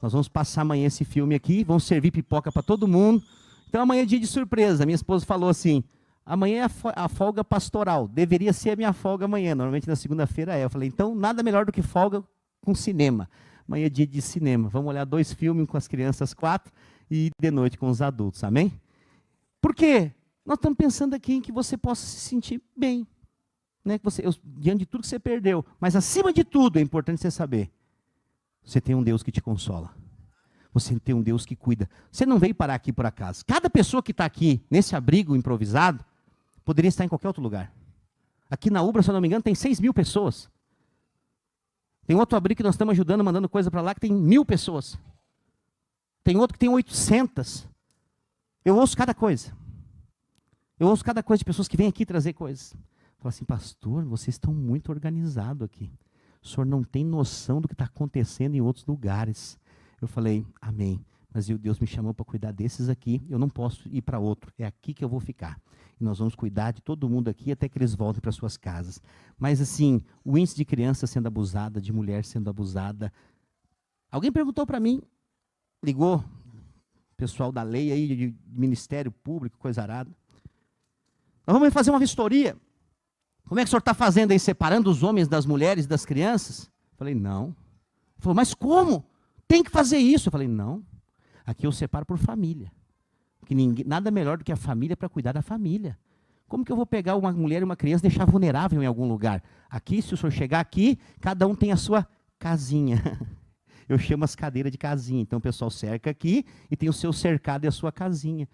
Speaker 1: Nós vamos passar amanhã esse filme aqui, vamos servir pipoca para todo mundo. Então amanhã é dia de surpresa. Minha esposa falou assim, amanhã é a folga pastoral. Deveria ser a minha folga amanhã. Normalmente na segunda-feira é. Eu falei, então nada melhor do que folga com cinema. Amanhã é dia de cinema. Vamos olhar 2 filmes com as crianças 4 e de noite com os adultos. Amém? Por quê? Nós estamos pensando aqui em que você possa se sentir bem. Né? Diante de tudo que você perdeu. Mas acima de tudo, é importante você saber. Você tem um Deus que te consola. Você tem um Deus que cuida. Você não veio parar aqui por acaso. Cada pessoa que está aqui, nesse abrigo improvisado, poderia estar em qualquer outro lugar. Aqui na Ubra, se eu não me engano, tem 6.000 pessoas. Tem outro abrigo que nós estamos ajudando, mandando coisa para lá, que tem 1.000 pessoas. Tem outro que tem 800. Eu ouço cada coisa. Eu ouço cada coisa de pessoas que vêm aqui trazer coisas. Falo assim, pastor, vocês estão muito organizados aqui. O senhor não tem noção do que está acontecendo em outros lugares. Eu falei, amém. Mas Deus me chamou para cuidar desses aqui. Eu não posso ir para outro. É aqui que eu vou ficar. E nós vamos cuidar de todo mundo aqui até que eles voltem para suas casas. Mas assim, o índice de criança sendo abusada, de mulher sendo abusada. Alguém perguntou para mim, ligou, pessoal da lei aí, de Ministério Público, coisa arada. Nós vamos fazer uma vistoria. Como é que o senhor está fazendo aí, separando os homens das mulheres e das crianças? Eu falei, não. Ele falou, mas como? Tem que fazer isso. Eu falei, não. Aqui eu separo por família. Porque nada melhor do que a família para cuidar da família. Como que eu vou pegar uma mulher e uma criança e deixar vulnerável em algum lugar? Aqui, se o senhor chegar aqui, cada um tem a sua casinha. Eu chamo as cadeiras de casinha. Então o pessoal cerca aqui e tem o seu cercado e a sua casinha.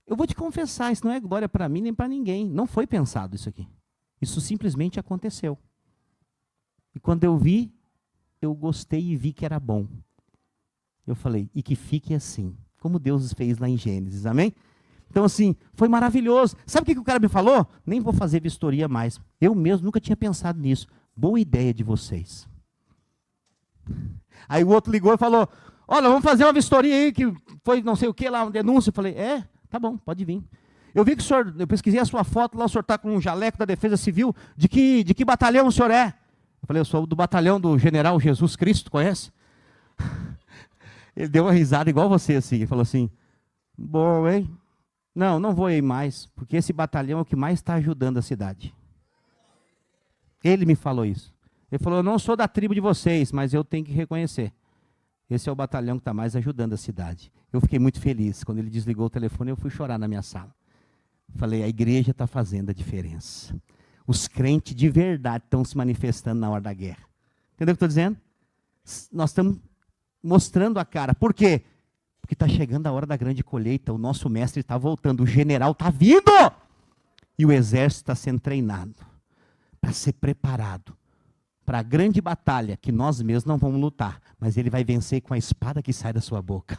Speaker 1: Eu vou te confessar, isso não é glória para mim nem para ninguém. Não foi pensado isso aqui. Isso simplesmente aconteceu. E quando eu vi, eu gostei e vi que era bom. Eu falei, e que fique assim, como Deus fez lá em Gênesis, amém? Então assim, foi maravilhoso. Sabe o que o cara me falou? Nem vou fazer vistoria mais. Eu mesmo nunca tinha pensado nisso. Boa ideia de vocês. Aí o outro ligou e falou, olha, vamos fazer uma vistoria aí, que foi não sei o que lá, uma denúncia. Eu falei, tá bom, pode vir. Eu vi que o senhor, eu pesquisei a sua foto lá, o senhor está com um jaleco da Defesa Civil. De que batalhão o senhor é? Eu falei, eu sou do batalhão do General Jesus Cristo, conhece? Ele deu uma risada igual você, assim. Ele falou assim, bom, hein? Não vou ir mais, porque esse batalhão é o que mais está ajudando a cidade. Ele me falou isso. Ele falou, eu não sou da tribo de vocês, mas eu tenho que reconhecer. Esse é o batalhão que está mais ajudando a cidade. Eu fiquei muito feliz. Quando ele desligou o telefone, eu fui chorar na minha sala. Falei, a igreja está fazendo a diferença. Os crentes de verdade estão se manifestando na hora da guerra. Entendeu o que eu estou dizendo? Nós estamos mostrando a cara. Por quê? Porque está chegando a hora da grande colheita. O nosso mestre está voltando. O general está vindo. E o exército está sendo treinado para ser preparado para a grande batalha que nós mesmos não vamos lutar. Mas ele vai vencer com a espada que sai da sua boca.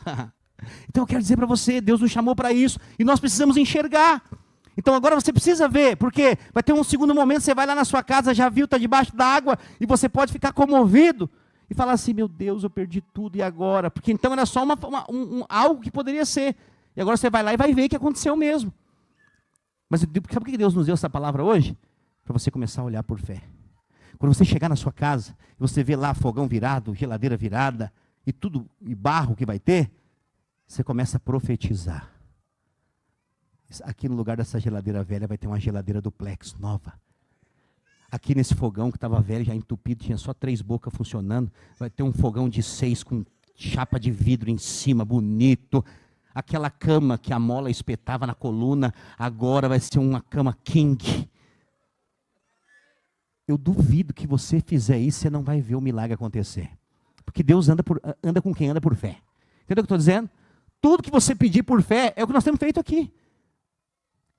Speaker 1: Então eu quero dizer para você, Deus nos chamou para isso. E nós precisamos enxergar. Então agora você precisa ver, porque vai ter um segundo momento, você vai lá na sua casa, já viu, está debaixo da água, e você pode ficar comovido, e falar assim, meu Deus, eu perdi tudo, e agora? Porque então era só algo que poderia ser, e agora você vai lá e vai ver que aconteceu mesmo. Mas sabe por que Deus nos deu essa palavra hoje? Para você começar a olhar por fé. Quando você chegar na sua casa, e você vê lá fogão virado, geladeira virada, e tudo, e barro que vai ter, você começa a profetizar. Aqui no lugar dessa geladeira velha vai ter uma geladeira duplex nova. Aqui nesse fogão que estava velho, já entupido, tinha só 3 bocas funcionando, vai ter um fogão de 6 com chapa de vidro em cima, bonito. Aquela cama que a mola espetava na coluna, agora vai ser uma cama king. Eu duvido que você fizer isso, você não vai ver o milagre acontecer. Porque Deus anda com quem anda por fé. Entendeu o que eu estou dizendo? Tudo que você pedir por fé é o que nós temos feito aqui.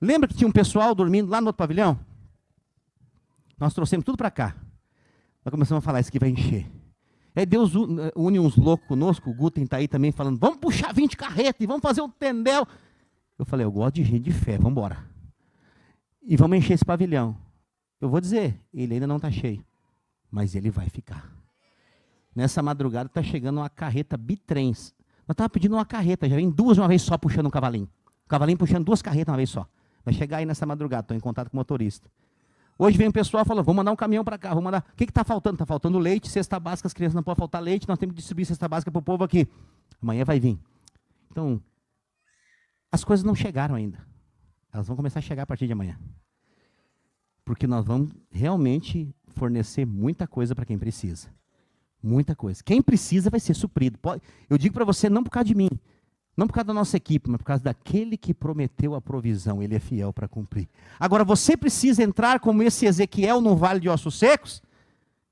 Speaker 1: Lembra que tinha um pessoal dormindo lá no outro pavilhão? Nós trouxemos tudo para cá. Nós começamos a falar, isso aqui vai encher. Aí Deus une uns loucos conosco, o Guten está aí também falando, vamos puxar 20 carretas e vamos fazer um tendel. Eu falei, eu gosto de gente de fé, vamos embora. E vamos encher esse pavilhão. Eu vou dizer, ele ainda não está cheio, mas ele vai ficar. Nessa madrugada está chegando uma carreta bitrens. Nós estávamos pedindo uma carreta, já vem 2 de uma vez só puxando um cavalinho. O cavalinho puxando 2 carretas uma vez só. Vai chegar aí nessa madrugada, estou em contato com o motorista. Hoje vem um pessoal falando, vou mandar um caminhão para cá, vou mandar. O que está faltando? Está faltando leite, cesta básica, as crianças não podem faltar leite, nós temos que distribuir cesta básica para o povo aqui. Amanhã vai vir. Então, as coisas não chegaram ainda. Elas vão começar a chegar a partir de amanhã. Porque nós vamos realmente fornecer muita coisa para quem precisa. Muita coisa. Quem precisa vai ser suprido. Eu digo para você, não por causa de mim, não por causa da nossa equipe, mas por causa daquele que prometeu a provisão. Ele é fiel para cumprir. Agora, você precisa entrar como esse Ezequiel no Vale de Ossos Secos,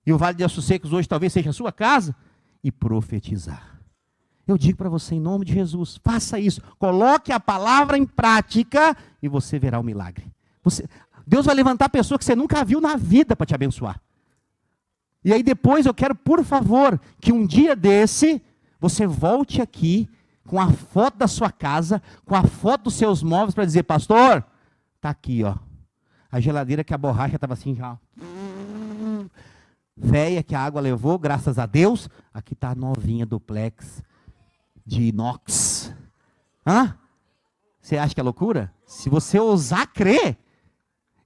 Speaker 1: e o Vale de Ossos Secos hoje talvez seja a sua casa, e profetizar. Eu digo para você, em nome de Jesus, faça isso. Coloque a palavra em prática e você verá o milagre. Deus vai levantar pessoa que você nunca viu na vida para te abençoar. E aí depois eu quero, por favor, que um dia desse, você volte aqui com a foto da sua casa, com a foto dos seus móveis, para dizer, pastor, está aqui, ó. A geladeira que a borracha estava assim já. Véia que a água levou, graças a Deus. Aqui está a novinha duplex de inox. Hã? Você acha que é loucura? Se você ousar crer,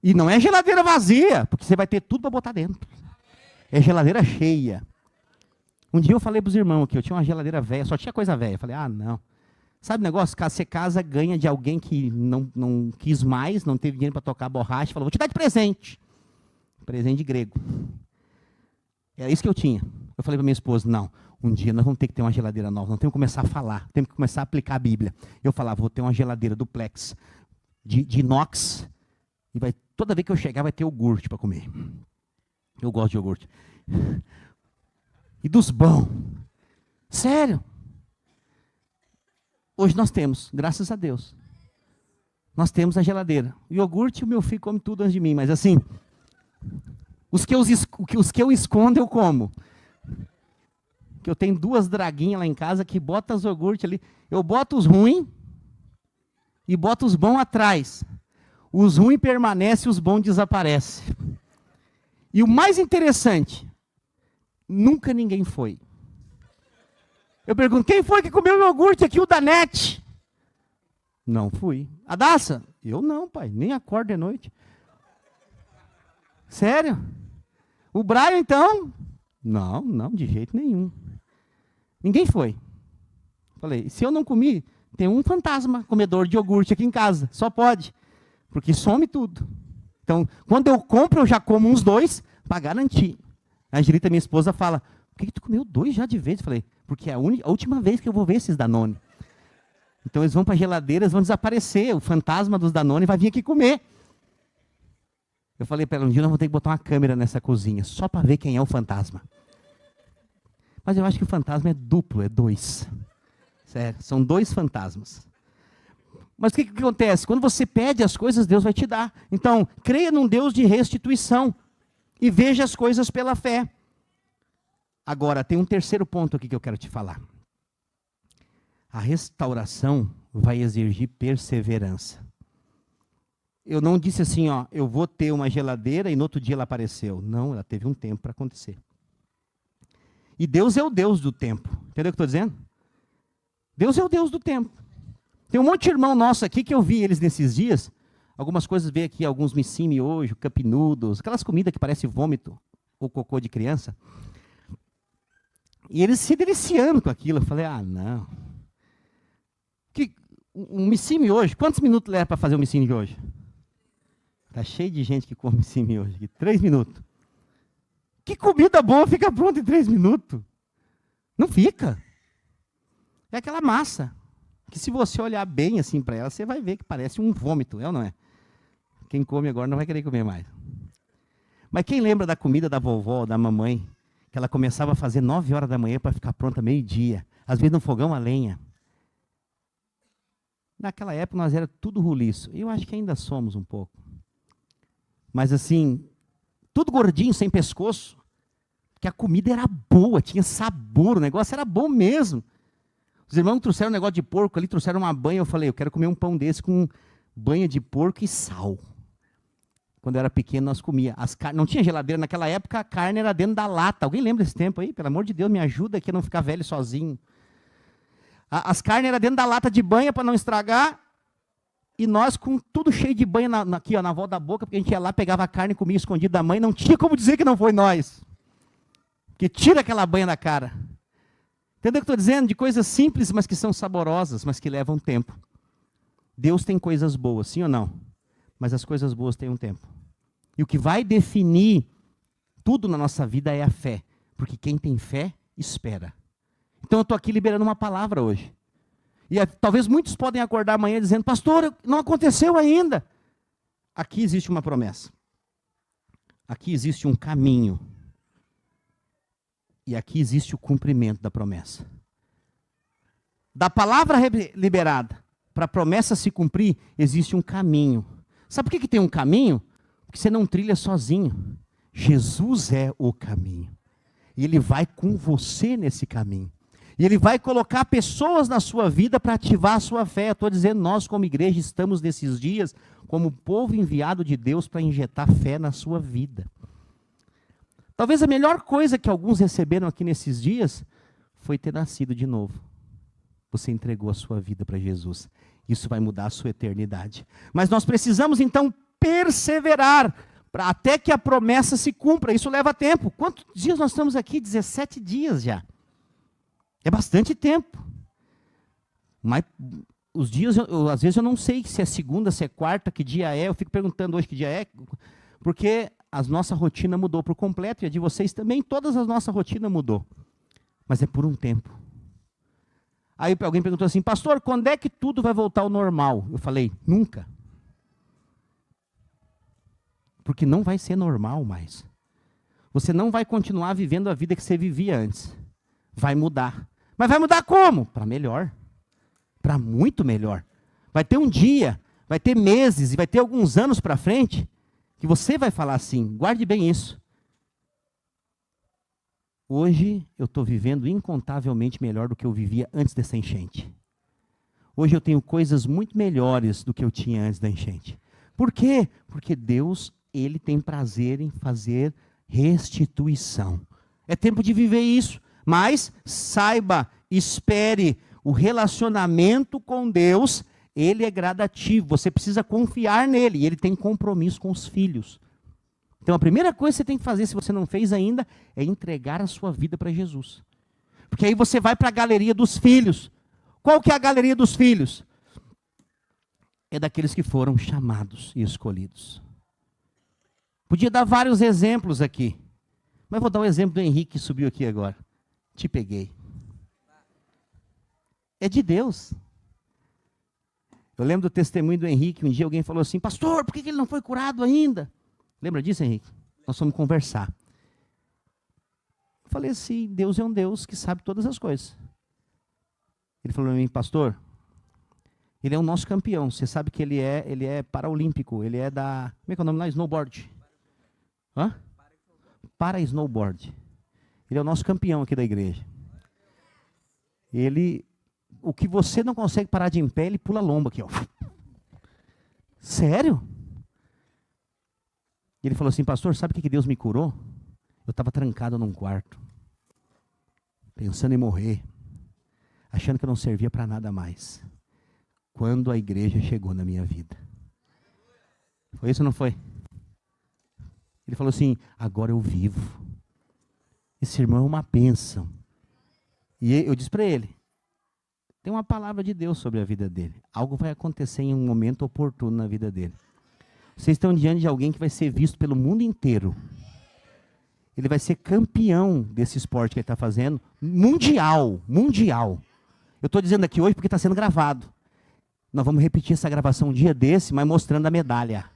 Speaker 1: e não é geladeira vazia, porque você vai ter tudo para botar dentro. É geladeira cheia. Um dia eu falei para os irmãos aqui, eu tinha uma geladeira velha, só tinha coisa velha. Eu falei, não. Sabe o negócio? Você casa, ganha de alguém que não quis mais, não teve dinheiro para tocar a borracha, falou, vou te dar de presente. Presente de grego. Era isso que eu tinha. Eu falei para minha esposa, não, um dia nós vamos ter que ter uma geladeira nova, nós temos que começar a falar, temos que começar a aplicar a Bíblia. Eu falava, vou ter uma geladeira duplex de inox, e toda vez que eu chegar vai ter iogurte para comer. Eu gosto de iogurte. E dos bons. Sério. Hoje nós temos, graças a Deus. Nós temos a geladeira. O iogurte, o meu filho come tudo antes de mim, mas assim, os que eu escondo, eu como. Que eu tenho 2 draguinhas lá em casa que botam os iogurtes ali. Eu boto os ruins e boto os bons atrás. Os ruins permanecem, os bons desaparecem. E o mais interessante, nunca ninguém foi. Eu pergunto, quem foi que comeu o iogurte aqui, o Danete? Não fui. A Daça? Eu não, pai, nem acordo de noite. Sério? O Brian, então? Não, de jeito nenhum. Ninguém foi. Falei, se eu não comi, tem um fantasma comedor de iogurte aqui em casa, só pode, porque some tudo. Então, quando eu compro, eu já como uns 2 para garantir. A Angelita, minha esposa, fala, por que tu comeu 2 já de vez? Eu falei, porque é a última vez que eu vou ver esses Danone. Então, eles vão para a geladeira, eles vão desaparecer. O fantasma dos Danone vai vir aqui comer. Eu falei para ela, um dia nós vamos ter que botar uma câmera nessa cozinha, só para ver quem é o fantasma. Mas eu acho que o fantasma é duplo, é 2. Sério, são 2 fantasmas. Mas o que acontece? Quando você pede as coisas, Deus vai te dar. Então, creia num Deus de restituição. E veja as coisas pela fé. Agora, tem um terceiro ponto aqui que eu quero te falar. A restauração vai exigir perseverança. Eu não disse assim, ó, eu vou ter uma geladeira e no outro dia ela apareceu. Não, ela teve um tempo para acontecer. E Deus é o Deus do tempo. Entendeu o que eu estou dizendo? Deus é o Deus do tempo. Tem um monte de irmão nosso aqui que eu vi eles nesses dias. Algumas coisas veio aqui, alguns missimi hoje, cup noodles, aquelas comidas que parecem vômito ou cocô de criança. E eles se deliciando com aquilo. Eu falei, não. Um missimi hoje, quantos minutos leva para fazer o missimi de hoje? Está cheio de gente que come missimi hoje. 3 minutos. Que comida boa fica pronta em 3 minutos? Não fica. É aquela massa, que se você olhar bem assim para ela, você vai ver que parece um vômito, é ou não é? Quem come agora não vai querer comer mais. Mas quem lembra da comida da vovó, da mamãe, que ela começava a fazer 9 horas da manhã para ficar pronta meio-dia, às vezes no fogão a lenha. Naquela época nós era tudo roliço. Eu acho que ainda somos um pouco. Mas assim, tudo gordinho, sem pescoço, porque a comida era boa, tinha sabor, o negócio era bom mesmo. Os irmãos trouxeram um negócio de porco ali, trouxeram uma banha, eu falei, eu quero comer um pão desse com banha de porco e sal. Quando eu era pequeno, nós comíamos. Não tinha geladeira naquela época, a carne era dentro da lata. Alguém lembra desse tempo aí? Pelo amor de Deus, me ajuda aqui a não ficar velho sozinho. As carnes eram dentro da lata de banha para não estragar. E nós com tudo cheio de banha aqui, ó, na volta da boca, porque a gente ia lá, pegava a carne e comia escondido da mãe. Não tinha como dizer que não foi nós. Porque tira aquela banha da cara. Entendeu o que eu estou dizendo? De coisas simples, mas que são saborosas, mas que levam tempo. Deus tem coisas boas, sim ou não? Mas as coisas boas têm um tempo. E o que vai definir tudo na nossa vida é a fé. Porque quem tem fé, espera. Então eu estou aqui liberando uma palavra hoje. E talvez muitos podem acordar amanhã dizendo, pastor, não aconteceu ainda. Aqui existe uma promessa. Aqui existe um caminho. E aqui existe o cumprimento da promessa. Da palavra liberada para a promessa se cumprir, existe um caminho. Sabe por que tem um caminho? Porque você não trilha sozinho. Jesus é o caminho. E Ele vai com você nesse caminho. E Ele vai colocar pessoas na sua vida para ativar a sua fé. Eu estou dizendo, nós como igreja estamos nesses dias como povo enviado de Deus para injetar fé na sua vida. Talvez a melhor coisa que alguns receberam aqui nesses dias foi ter nascido de novo. Você entregou a sua vida para Jesus. Isso vai mudar a sua eternidade. Mas nós precisamos então perseverar até que a promessa se cumpra. Isso leva tempo. Quantos dias nós estamos aqui? 17 dias já. É bastante tempo. Mas os dias, às vezes eu não sei se é segunda, se é quarta, que dia é. Eu fico perguntando hoje que dia é, porque a nossa rotina mudou por completo, e a de vocês também, todas as nossa rotina mudou. Mas é por um tempo. Aí alguém perguntou assim, pastor, quando é que tudo vai voltar ao normal? Eu falei, nunca. Porque não vai ser normal mais. Você não vai continuar vivendo a vida que você vivia antes. Vai mudar. Mas vai mudar como? Para melhor. Para muito melhor. Vai ter um dia, vai ter meses e vai ter alguns anos para frente que você vai falar assim, guarde bem isso. Hoje eu estou vivendo incontavelmente melhor do que eu vivia antes dessa enchente. Hoje eu tenho coisas muito melhores do que eu tinha antes da enchente. Por quê? Porque Deus, Ele tem prazer em fazer restituição. É tempo de viver isso. Mas saiba, espere, o relacionamento com Deus, ele é gradativo. Você precisa confiar nele. E ele tem compromisso com os filhos. Então a primeira coisa que você tem que fazer, se você não fez ainda, é entregar a sua vida para Jesus. Porque aí você vai para a galeria dos filhos. Qual que é a galeria dos filhos? É daqueles que foram chamados e escolhidos. Podia dar vários exemplos aqui. Mas vou dar o exemplo do Henrique que subiu aqui agora. Te peguei. É de Deus. Eu lembro do testemunho do Henrique. Um dia alguém falou assim, pastor, por que ele não foi curado ainda? Lembra disso, Henrique? Nós fomos conversar. Eu falei assim, Deus é um Deus que sabe todas as coisas. Ele falou para mim, pastor, ele é o nosso campeão. Você sabe que ele é paraolímpico. Ele é da... Como é que é o nome lá? Snowboard. Hã? Para snowboard. Ele é o nosso campeão aqui da igreja. O que você não consegue parar de em pé, ele pula lomba aqui, ó. Sério? E ele falou assim, pastor, sabe o que Deus me curou? Eu estava trancado num quarto, pensando em morrer, achando que eu não servia para nada mais. Quando a igreja chegou na minha vida. Foi isso ou não foi? Ele falou assim, agora eu vivo. Esse irmão é uma bênção. E eu disse para ele, tem uma palavra de Deus sobre a vida dele. Algo vai acontecer em um momento oportuno na vida dele. Vocês estão diante de alguém que vai ser visto pelo mundo inteiro. Ele vai ser campeão desse esporte que ele está fazendo, mundial. Eu estou dizendo aqui hoje porque está sendo gravado. Nós vamos repetir essa gravação um dia desse, mas mostrando a medalha.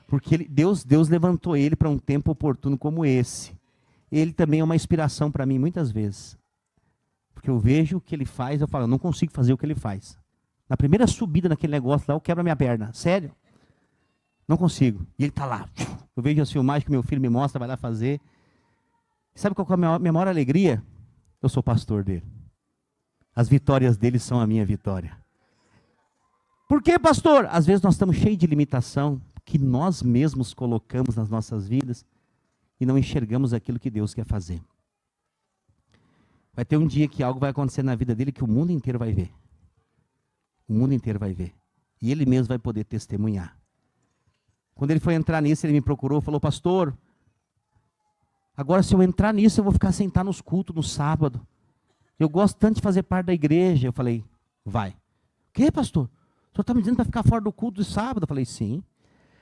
Speaker 1: Porque Deus levantou ele para um tempo oportuno como esse. Ele também é uma inspiração para mim muitas vezes. Porque eu vejo o que ele faz, eu falo, eu não consigo fazer o que ele faz. Na primeira subida naquele negócio lá, eu quebro a minha perna. Sério? Não consigo. E ele está lá. Eu vejo as filmagens que meu filho me mostra, vai lá fazer. Sabe qual é a minha maior alegria? Eu sou pastor dele. As vitórias dele são a minha vitória. Por quê, pastor? Às vezes nós estamos cheios de limitação que nós mesmos colocamos nas nossas vidas e não enxergamos aquilo que Deus quer fazer. Vai ter um dia que algo vai acontecer na vida dele que o mundo inteiro vai ver. O mundo inteiro vai ver. E ele mesmo vai poder testemunhar. Quando ele foi entrar nisso, ele me procurou e falou, pastor, agora se eu entrar nisso, eu vou ficar sem estar nos cultos no sábado. Eu gosto tanto de fazer parte da igreja. Eu falei, vai. O quê, pastor? O senhor está me dizendo para ficar fora do culto de sábado? Eu falei, sim.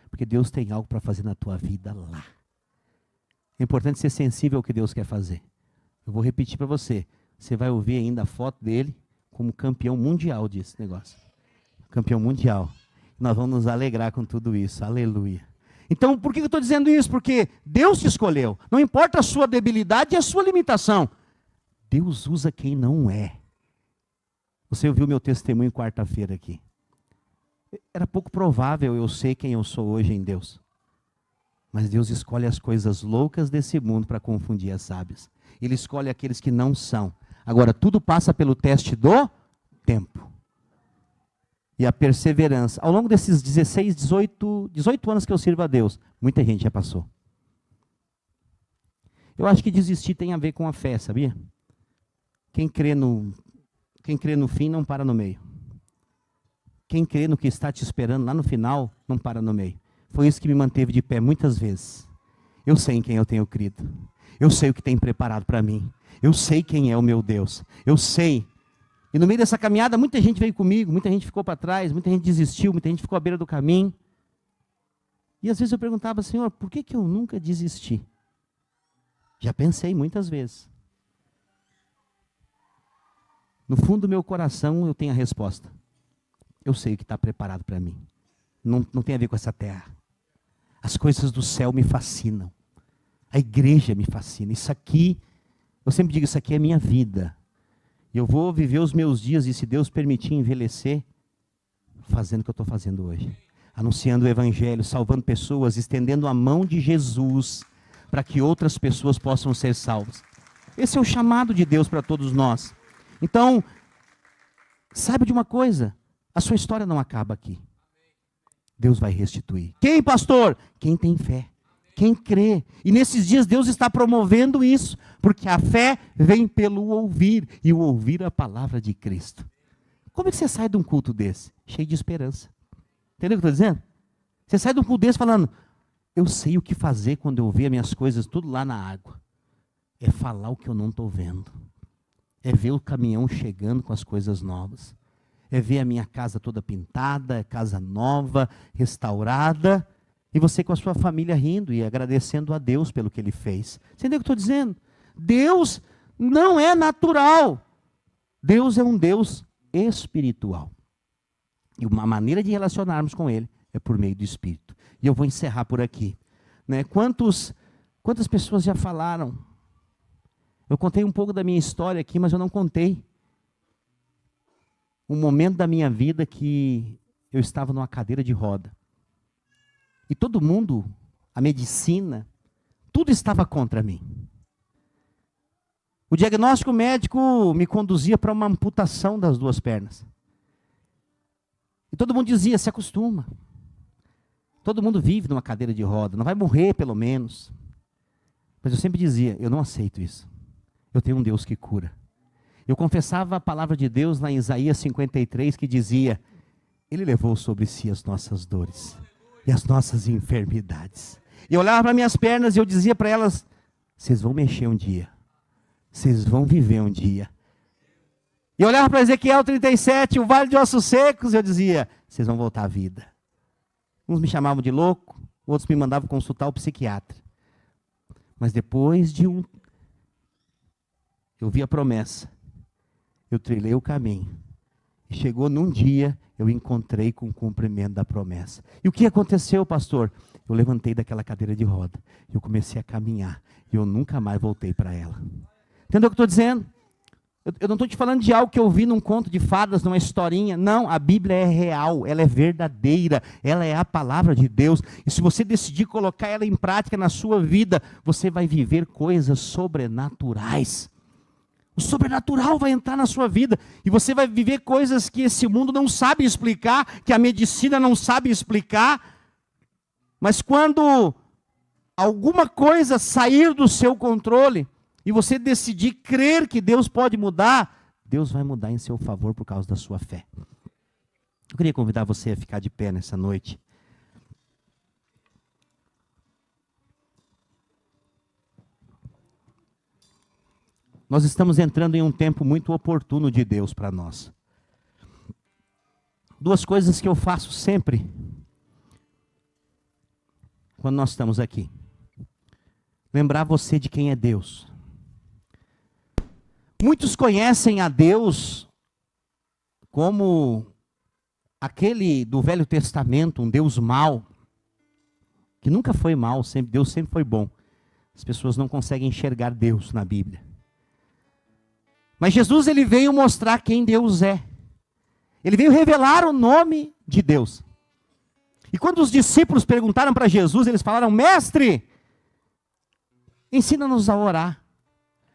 Speaker 1: Porque Deus tem algo para fazer na tua vida lá. É importante ser sensível ao que Deus quer fazer. Eu vou repetir para você. Você vai ouvir ainda a foto dele como campeão mundial desse negócio. Campeão mundial. Nós vamos nos alegrar com tudo isso. Aleluia. Então, por que eu estou dizendo isso? Porque Deus te escolheu. Não importa a sua debilidade e a sua limitação. Deus usa quem não é. Você ouviu meu testemunho quarta-feira aqui. Era pouco provável eu ser quem eu sou hoje em Deus. Mas Deus escolhe as coisas loucas desse mundo para confundir as sábias. Ele escolhe aqueles que não são. Agora, tudo passa pelo teste do tempo. E a perseverança. Ao longo desses 18 anos que eu sirvo a Deus, muita gente já passou. Eu acho que desistir tem a ver com a fé, sabia? Quem crê no fim não para no meio. Quem crê no que está te esperando lá no final, não para no meio. Foi isso que me manteve de pé muitas vezes. Eu sei em quem eu tenho crido. Eu sei o que tem preparado para mim. Eu sei quem é o meu Deus. Eu sei. E no meio dessa caminhada, muita gente veio comigo, muita gente ficou para trás, muita gente desistiu, muita gente ficou à beira do caminho. E às vezes eu perguntava, Senhor, por que eu nunca desisti? Já pensei muitas vezes. No fundo do meu coração eu tenho a resposta. Eu sei o que está preparado para mim. Não tem a ver com essa terra. As coisas do céu me fascinam. A igreja me fascina. Isso aqui, eu sempre digo, isso aqui é minha vida. E eu vou viver os meus dias, e se Deus permitir envelhecer, fazendo o que eu estou fazendo hoje. Anunciando o evangelho, salvando pessoas, estendendo a mão de Jesus, para que outras pessoas possam ser salvas. Esse é o chamado de Deus para todos nós. Então, saiba de uma coisa, a sua história não acaba aqui. Deus vai restituir. Quem, pastor? Quem tem fé. Quem crê. E nesses dias Deus está promovendo isso, porque a fé vem pelo ouvir, e o ouvir a palavra de Cristo. Como é que você sai de um culto desse? Cheio de esperança. Entendeu o que eu estou dizendo? Você sai de um culto desse falando, eu sei o que fazer quando eu ver as minhas coisas tudo lá na água. É falar o que eu não estou vendo. É ver o caminhão chegando com as coisas novas. É ver a minha casa toda pintada, casa nova, restaurada, e você com a sua família rindo e agradecendo a Deus pelo que Ele fez. Você entendeu o que eu estou dizendo? Deus não é natural. Deus é um Deus espiritual. E uma maneira de relacionarmos com Ele é por meio do Espírito. E eu vou encerrar por aqui. Né? Quantas pessoas já falaram? Eu contei um pouco da minha história aqui, mas eu não contei um momento da minha vida que eu estava numa cadeira de roda. E todo mundo, a medicina, tudo estava contra mim. O diagnóstico médico me conduzia para uma amputação das duas pernas. E todo mundo dizia, se acostuma. Todo mundo vive numa cadeira de roda, não vai morrer pelo menos. Mas eu sempre dizia, eu não aceito isso. Eu tenho um Deus que cura. Eu confessava a palavra de Deus lá em Isaías 53, que dizia, Ele levou sobre si as nossas dores e as nossas enfermidades. E eu olhava para minhas pernas e eu dizia para elas, vocês vão mexer um dia. Vocês vão viver um dia. E eu olhava para Ezequiel 37, o vale de ossos secos, e eu dizia, vocês vão voltar à vida. Uns me chamavam de louco, outros me mandavam consultar o psiquiatra. Mas depois de eu vi a promessa, eu trilhei o caminho. E chegou num dia, eu encontrei com o cumprimento da promessa. E o que aconteceu, pastor? Eu levantei daquela cadeira de roda, eu comecei a caminhar, e eu nunca mais voltei para ela. Entendeu o que eu estou dizendo? Eu não estou te falando de algo que eu vi num conto de fadas, numa historinha. Não, a Bíblia é real, ela é verdadeira, ela é a palavra de Deus. E se você decidir colocar ela em prática na sua vida, você vai viver coisas sobrenaturais. O sobrenatural vai entrar na sua vida. E você vai viver coisas que esse mundo não sabe explicar, que a medicina não sabe explicar. Mas quando alguma coisa sair do seu controle, e você decidir crer que Deus pode mudar, Deus vai mudar em seu favor por causa da sua fé. Eu queria convidar você a ficar de pé nessa noite. Nós estamos entrando em um tempo muito oportuno de Deus para nós. Duas coisas que eu faço sempre, quando nós estamos aqui. Lembrar você de quem é Deus. Muitos conhecem a Deus como aquele do Velho Testamento, um Deus mau, que nunca foi mau, Deus sempre foi bom. As pessoas não conseguem enxergar Deus na Bíblia. Mas Jesus, ele veio mostrar quem Deus é. Ele veio revelar o nome de Deus. E quando os discípulos perguntaram para Jesus, eles falaram, mestre, ensina-nos a orar.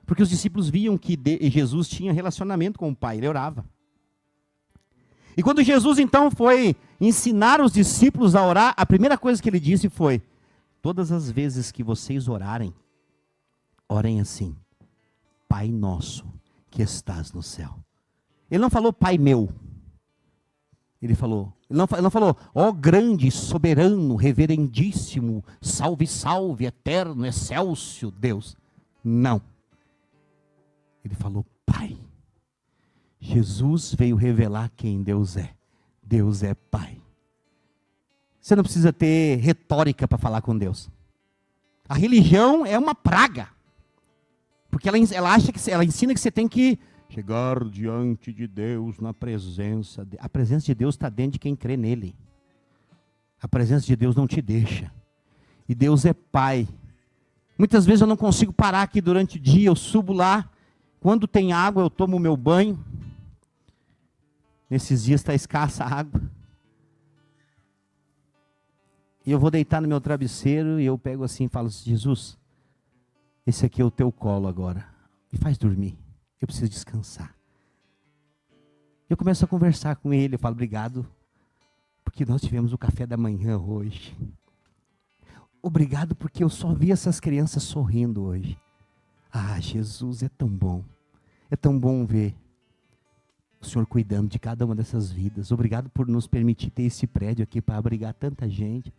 Speaker 1: Porque os discípulos viam que Jesus tinha relacionamento com o Pai, ele orava. E quando Jesus então foi ensinar os discípulos a orar, a primeira coisa que ele disse foi, todas as vezes que vocês orarem, orem assim, Pai nosso que estás no céu. Ele não falou Pai meu. Ele não falou, ó grande, soberano, reverendíssimo, salve, salve, eterno, excelsio Deus. Não. Ele falou, Pai. Jesus veio revelar quem Deus é. Deus é Pai. Você não precisa ter retórica para falar com Deus. A religião é uma praga. Porque ela acha que ela ensina que você tem que chegar diante de Deus na presença. A presença de Deus está dentro de quem crê nele. A presença de Deus não te deixa. E Deus é Pai. Muitas vezes eu não consigo parar aqui durante o dia, eu subo lá. Quando tem água, eu tomo o meu banho. Nesses dias está escassa a água. E eu vou deitar no meu travesseiro e eu pego assim e falo, Jesus, esse aqui é o teu colo agora. Me faz dormir. Eu preciso descansar. Eu começo a conversar com ele, eu falo, obrigado, porque nós tivemos o café da manhã hoje. Obrigado porque eu só vi essas crianças sorrindo hoje. Ah, Jesus, é tão bom ver o Senhor cuidando de cada uma dessas vidas. Obrigado por nos permitir ter esse prédio aqui para abrigar tanta gente.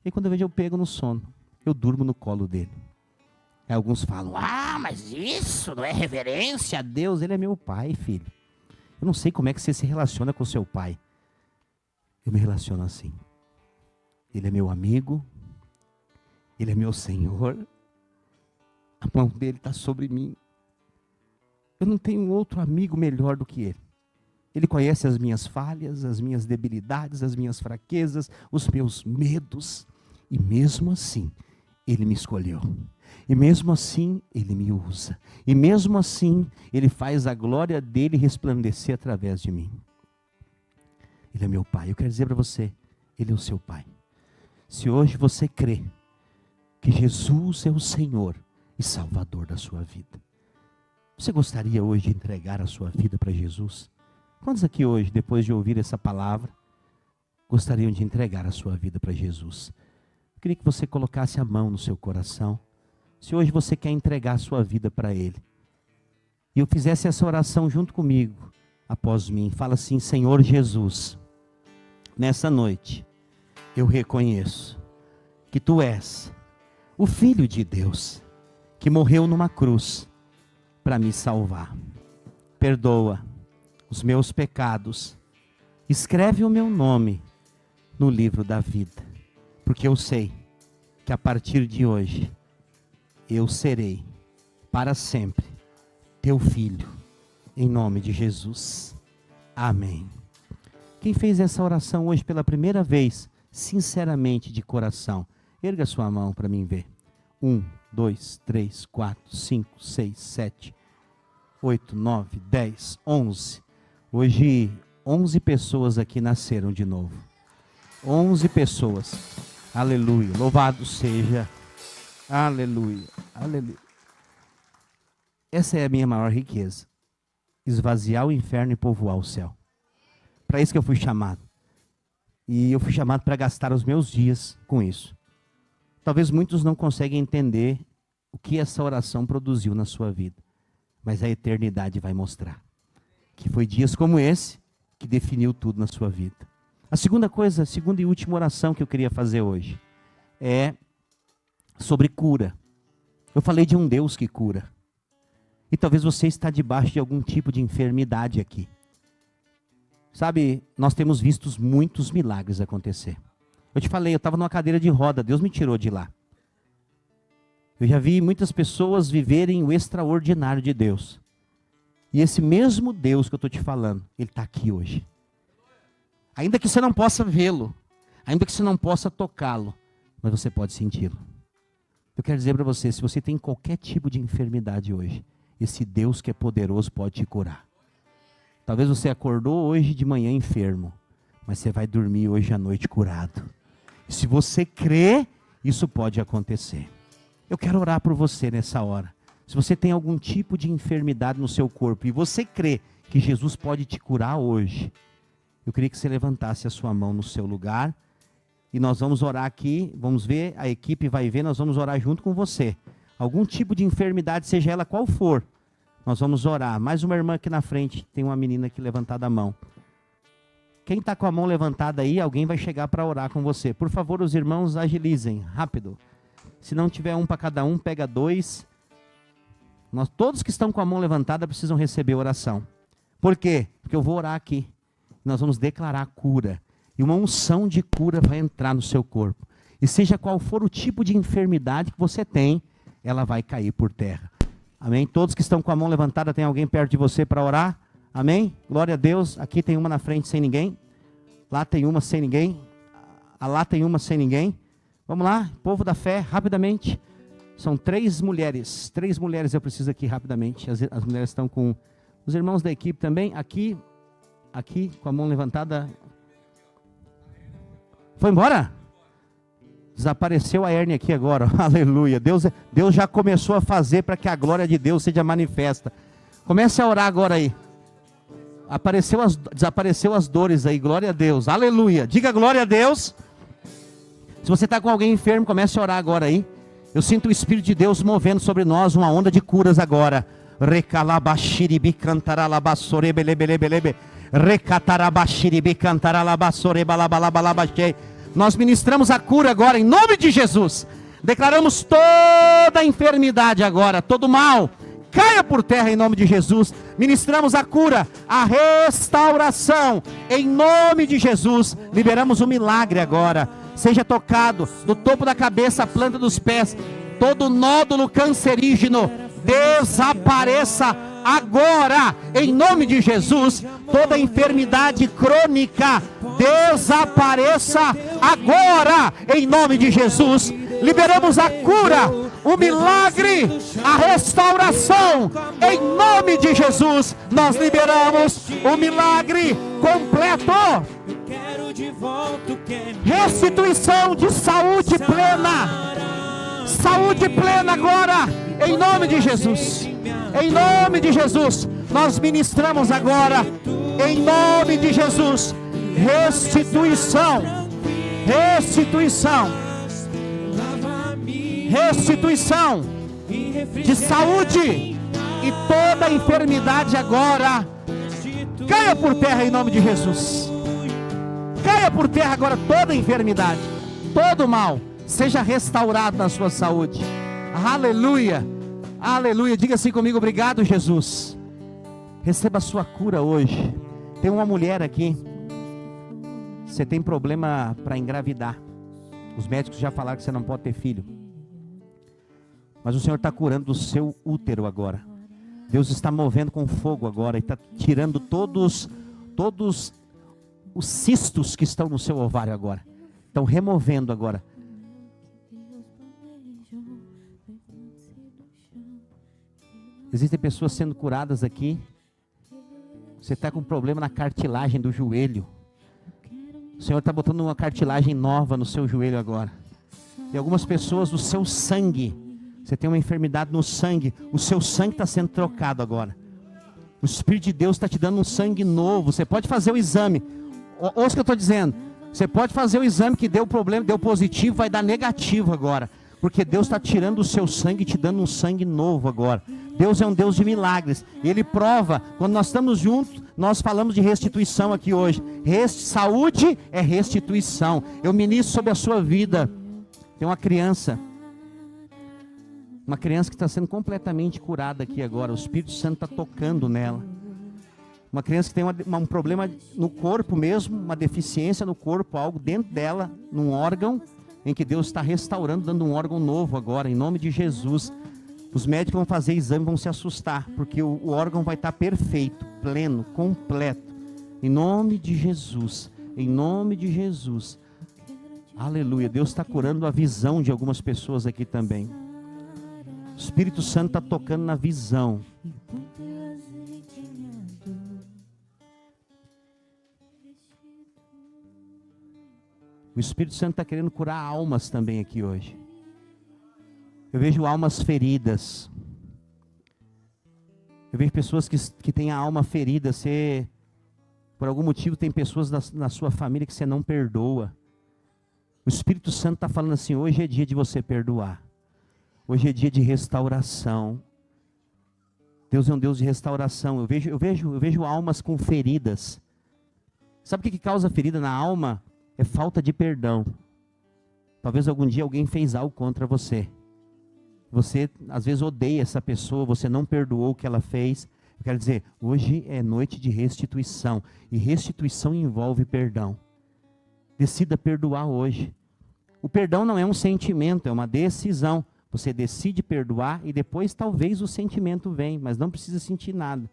Speaker 1: E quando eu vejo, eu pego no sono, eu durmo no colo dele. Aí alguns falam, mas isso não é reverência a Deus, ele é meu pai, filho. Eu não sei como é que você se relaciona com o seu pai. Eu me relaciono assim. Ele é meu amigo, ele é meu Senhor. A mão dele está sobre mim. Eu não tenho outro amigo melhor do que ele. Ele conhece as minhas falhas, as minhas debilidades, as minhas fraquezas, os meus medos. E mesmo assim, ele me escolheu. E mesmo assim, ele me usa. E mesmo assim, ele faz a glória dele resplandecer através de mim. Ele é meu pai. Eu quero dizer para você, ele é o seu pai. Se hoje você crê que Jesus é o Senhor e Salvador da sua vida, você gostaria hoje de entregar a sua vida para Jesus? Quantos aqui hoje, depois de ouvir essa palavra, gostariam de entregar a sua vida para Jesus. Eu queria que você colocasse a mão no seu coração. Se hoje você quer entregar a sua vida para Ele, e eu fizesse essa oração junto comigo, após mim, fala assim: Senhor Jesus, nessa noite, eu reconheço que Tu és o Filho de Deus, que morreu numa cruz para me salvar. Perdoa os meus pecados, escreve o meu nome no livro da vida, porque eu sei que a partir de hoje, eu serei para sempre Teu filho, em nome de Jesus. Amém. Quem fez essa oração hoje pela primeira vez, sinceramente, de coração, erga sua mão para mim ver. 1, 2, 3, 4, 5, 6, 7, 8, 9, 10, 11. Hoje, 11 pessoas aqui nasceram de novo. 11 pessoas. Aleluia. Louvado seja. Aleluia. Aleluia. Essa é a minha maior riqueza. Esvaziar o inferno e povoar o céu. Para isso que eu fui chamado. E eu fui chamado para gastar os meus dias com isso. Talvez muitos não conseguem entender o que essa oração produziu na sua vida. Mas a eternidade vai mostrar. Que foi dias como esse que definiu tudo na sua vida. A segunda coisa, a segunda e última oração que eu queria fazer hoje é sobre cura. Eu falei de um Deus que cura. E talvez você está debaixo de algum tipo de enfermidade aqui. Sabe, nós temos visto muitos milagres acontecer. Eu te falei, eu estava numa cadeira de roda, Deus me tirou de lá. Eu já vi muitas pessoas viverem o extraordinário de Deus. E esse mesmo Deus que eu estou te falando, Ele está aqui hoje. Ainda que você não possa vê-lo, ainda que você não possa tocá-lo, mas você pode senti-lo. Eu quero dizer para você, se você tem qualquer tipo de enfermidade hoje, esse Deus que é poderoso pode te curar. Talvez você acordou hoje de manhã enfermo, mas você vai dormir hoje à noite curado. E se você crê, isso pode acontecer. Eu quero orar por você nessa hora. Se você tem algum tipo de enfermidade no seu corpo e você crê que Jesus pode te curar hoje, eu queria que você levantasse a sua mão no seu lugar e nós vamos orar aqui, vamos ver, a equipe vai ver, nós vamos orar junto com você. Algum tipo de enfermidade, seja ela qual for, nós vamos orar. Mais uma irmã aqui na frente, tem uma menina aqui levantada a mão. Quem está com a mão levantada aí, alguém vai chegar para orar com você. Por favor, os irmãos agilizem, rápido. Se não tiver um para cada um, pega 2. Todos que estão com a mão levantada precisam receber oração. Por quê? Porque eu vou orar aqui. Nós vamos declarar cura. E uma unção de cura vai entrar no seu corpo. E seja qual for o tipo de enfermidade que você tem, ela vai cair por terra. Amém? Todos que estão com a mão levantada, tem alguém perto de você para orar? Amém? Glória a Deus. Aqui tem uma na frente sem ninguém. Lá tem uma sem ninguém. Lá tem uma sem ninguém. Vamos lá, povo da fé, rapidamente. São 3 mulheres. 3 mulheres eu preciso aqui rapidamente. As mulheres estão com os irmãos da equipe também. Aqui, com a mão levantada. Foi embora? Desapareceu a hernia aqui agora. Aleluia. Deus já começou a fazer para que a glória de Deus seja manifesta. Comece a orar agora aí. Desapareceu as dores aí. Glória a Deus. Aleluia. Diga glória a Deus. Se você está com alguém enfermo, comece a orar agora aí. Eu sinto o Espírito de Deus movendo sobre nós uma onda de curas agora. Recalabashiribi cantaralabasorebelebelebelebe. Recatarabashiribi cantaralabasorebalabalabalabaxei. Nós ministramos a cura agora em nome de Jesus. Declaramos toda a enfermidade agora, todo mal, caia por terra em nome de Jesus. Ministramos a cura, a restauração em nome de Jesus. Liberamos o milagre agora. Seja tocado do topo da cabeça à planta dos pés. Todo nódulo cancerígeno desapareça agora em nome de Jesus. Toda enfermidade crônica desapareça agora em nome de Jesus. Liberamos a cura, o milagre, a restauração em nome de Jesus. Nós liberamos o milagre completo. Restituição de saúde plena. Saúde plena agora em nome de Jesus. Em nome de Jesus. Nós ministramos agora em nome de Jesus restituição, restituição, restituição de saúde, e toda enfermidade agora caia por terra em nome de Jesus. Caia por terra agora toda enfermidade, todo mal, seja restaurado na sua saúde. Aleluia, aleluia. Diga assim comigo: obrigado, Jesus. Receba a sua cura hoje. Tem uma mulher aqui, você tem problema para engravidar. Os médicos já falaram que você não pode ter filho, mas o Senhor está curando do seu útero agora. Deus está movendo com fogo agora e está tirando todos os cistos que estão no seu ovário agora. Estão removendo agora. Existem pessoas sendo curadas aqui. Você está com problema na cartilagem do joelho. O Senhor está botando uma cartilagem nova no seu joelho agora. E algumas pessoas, do seu sangue, você tem uma enfermidade no sangue, o seu sangue está sendo trocado agora. O Espírito de Deus está te dando um sangue novo. Você pode fazer o exame. Ouça o que eu estou dizendo. Você pode fazer o exame que deu problema, deu positivo, vai dar negativo agora. Porque Deus está tirando o seu sangue e te dando um sangue novo agora. Deus é um Deus de milagres. Ele prova, quando nós estamos juntos, nós falamos de restituição aqui hoje. Saúde é restituição. Eu ministro sobre a sua vida. Tem uma criança que está sendo completamente curada aqui agora. O Espírito Santo está tocando nela. Uma criança que tem um problema no corpo mesmo, uma deficiência no corpo, algo dentro dela, num órgão, em que Deus está restaurando, dando um órgão novo agora, em nome de Jesus. Os médicos vão fazer exame, vão se assustar, porque o órgão vai estar perfeito, pleno, completo, em nome de Jesus, em nome de Jesus. Aleluia. Deus está curando a visão de algumas pessoas aqui também. O Espírito Santo está tocando na visão. O Espírito Santo está querendo curar almas também aqui hoje. Eu vejo almas feridas. Eu vejo pessoas que têm a alma ferida. Você, por algum motivo, tem pessoas na sua família que você não perdoa. O Espírito Santo está falando assim: hoje é dia de você perdoar. Hoje é dia de restauração. Deus é um Deus de restauração. Eu vejo almas com feridas. Sabe o que causa ferida na alma? É falta de perdão. Talvez algum dia alguém fez algo contra você. Você às vezes odeia essa pessoa, você não perdoou o que ela fez. Eu quero dizer, hoje é noite de restituição. E restituição envolve perdão. Decida perdoar hoje. O perdão não é um sentimento, é uma decisão. Você decide perdoar e depois talvez o sentimento venha, mas não precisa sentir nada.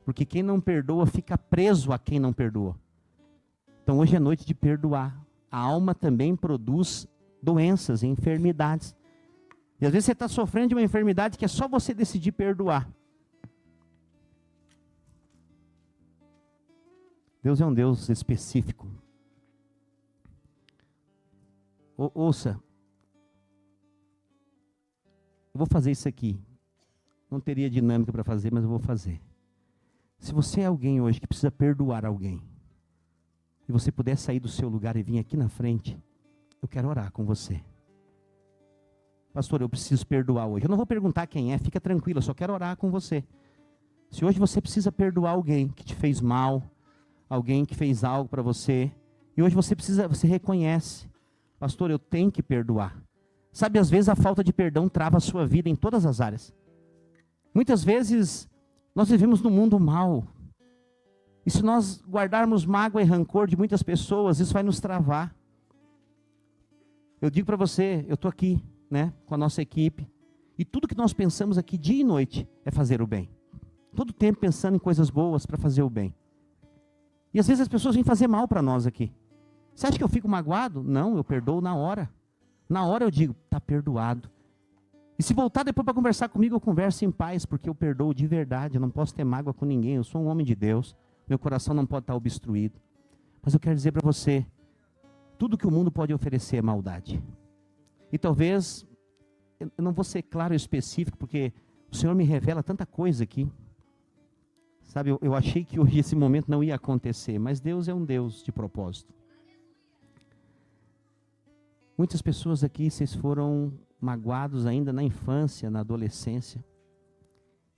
Speaker 1: Porque quem não perdoa fica preso a quem não perdoa. Então hoje é noite de perdoar. A alma também produz doenças e enfermidades. E às vezes você está sofrendo de uma enfermidade que é só você decidir perdoar. Deus é um Deus específico. Ouça. Eu vou fazer isso aqui. Não teria dinâmica para fazer, mas eu vou fazer. Se você é alguém hoje que precisa perdoar alguém, e você puder sair do seu lugar e vir aqui na frente, eu quero orar com você. Pastor, eu preciso perdoar hoje. Eu não vou perguntar quem é, fica tranquilo, eu só quero orar com você. Se hoje você precisa perdoar alguém que te fez mal, alguém que fez algo para você, e hoje você reconhece, pastor, eu tenho que perdoar. Sabe, às vezes a falta de perdão trava a sua vida em todas as áreas. Muitas vezes nós vivemos num mundo mau. E se nós guardarmos mágoa e rancor de muitas pessoas, isso vai nos travar. Eu digo para você, eu estou aqui, né, com a nossa equipe, e tudo que nós pensamos aqui dia e noite é fazer o bem. Todo tempo pensando em coisas boas para fazer o bem. E às vezes as pessoas vêm fazer mal para nós aqui. Você acha que eu fico magoado? Não, eu perdoo na hora. Na hora eu digo, está perdoado. E se voltar depois para conversar comigo, eu converso em paz, porque eu perdoo de verdade. Eu não posso ter mágoa com ninguém, eu sou um homem de Deus. Meu coração não pode estar obstruído. Mas eu quero dizer para você, tudo que o mundo pode oferecer é maldade. E talvez, eu não vou ser claro e específico, porque o Senhor me revela tanta coisa aqui. Sabe, eu achei que hoje esse momento não ia acontecer, mas Deus é um Deus de propósito. Muitas pessoas aqui, vocês foram magoados ainda na infância, na adolescência,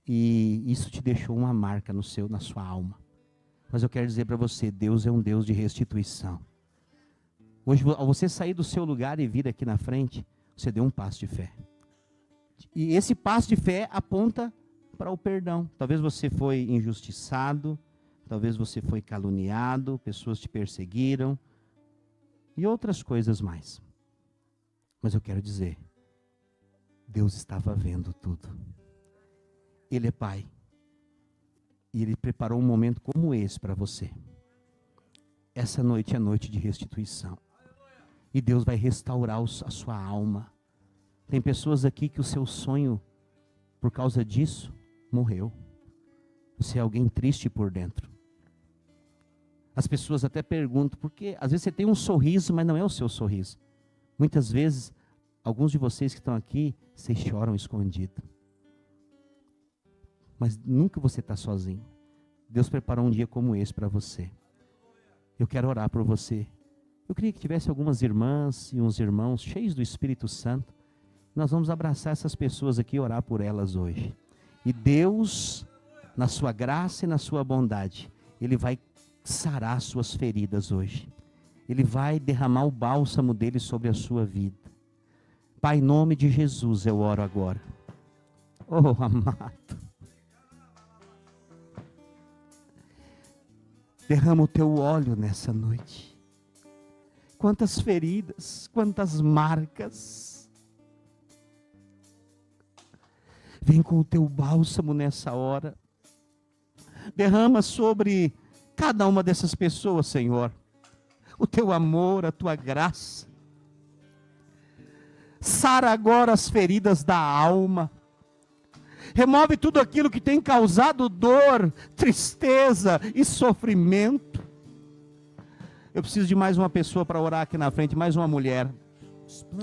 Speaker 1: e isso te deixou uma marca na sua alma. Mas eu quero dizer para você, Deus é um Deus de restituição. Hoje, ao você sair do seu lugar e vir aqui na frente, você deu um passo de fé. E esse passo de fé aponta para o perdão. Talvez você foi injustiçado, talvez você foi caluniado, pessoas te perseguiram, e outras coisas mais. Mas eu quero dizer, Deus estava vendo tudo. Ele é Pai. E Ele preparou um momento como esse para você. Essa noite é noite de restituição. E Deus vai restaurar a sua alma. Tem pessoas aqui que o seu sonho, por causa disso, morreu. Você é alguém triste por dentro. As pessoas até perguntam, porque às vezes você tem um sorriso, mas não é o seu sorriso. Muitas vezes, alguns de vocês que estão aqui, vocês choram escondido. Mas nunca você está sozinho. Deus preparou um dia como esse para você. Eu quero orar por você. Eu queria que tivesse algumas irmãs e uns irmãos cheios do Espírito Santo. Nós vamos abraçar essas pessoas aqui e orar por elas hoje. E Deus, na sua graça e na sua bondade, Ele vai sarar suas feridas hoje. Ele vai derramar o bálsamo dele sobre a sua vida. Pai, em nome de Jesus eu oro agora. Oh, amado. Derrama o teu óleo nessa noite. Quantas feridas, quantas marcas. Vem com o teu bálsamo nessa hora. Derrama sobre cada uma dessas pessoas, Senhor, o teu amor, a tua graça. Sara agora as feridas da alma. Remove tudo aquilo que tem causado dor, tristeza e sofrimento. Eu preciso de mais uma pessoa para orar aqui na frente, mais uma mulher.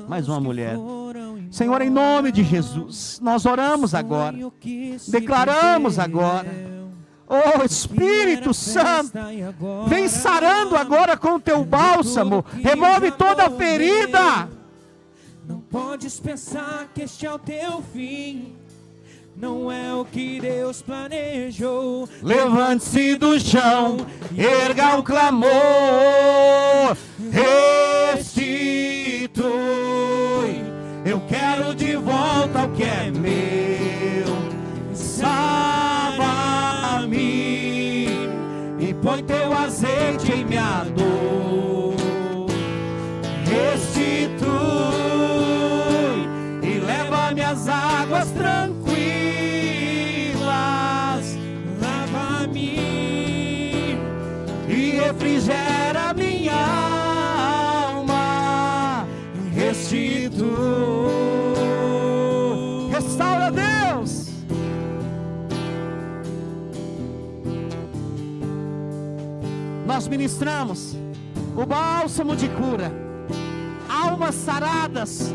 Speaker 1: Mais uma mulher. Senhor, em nome de Jesus, nós oramos agora. Declaramos agora. Oh, Espírito Santo, vem sarando agora com o teu bálsamo. Remove toda a ferida.
Speaker 2: Não podes pensar que este é o teu fim. Não é o que Deus planejou.
Speaker 1: Levante-se do chão, erga o clamor, restitui. Eu quero de volta o que é meu. Salva-me e põe teu azeite em minha dor. Restitui e leva-me às águas tranquilas. Refrigera minha alma, restitui, restaura, Deus. Nós ministramos o bálsamo de cura, almas saradas,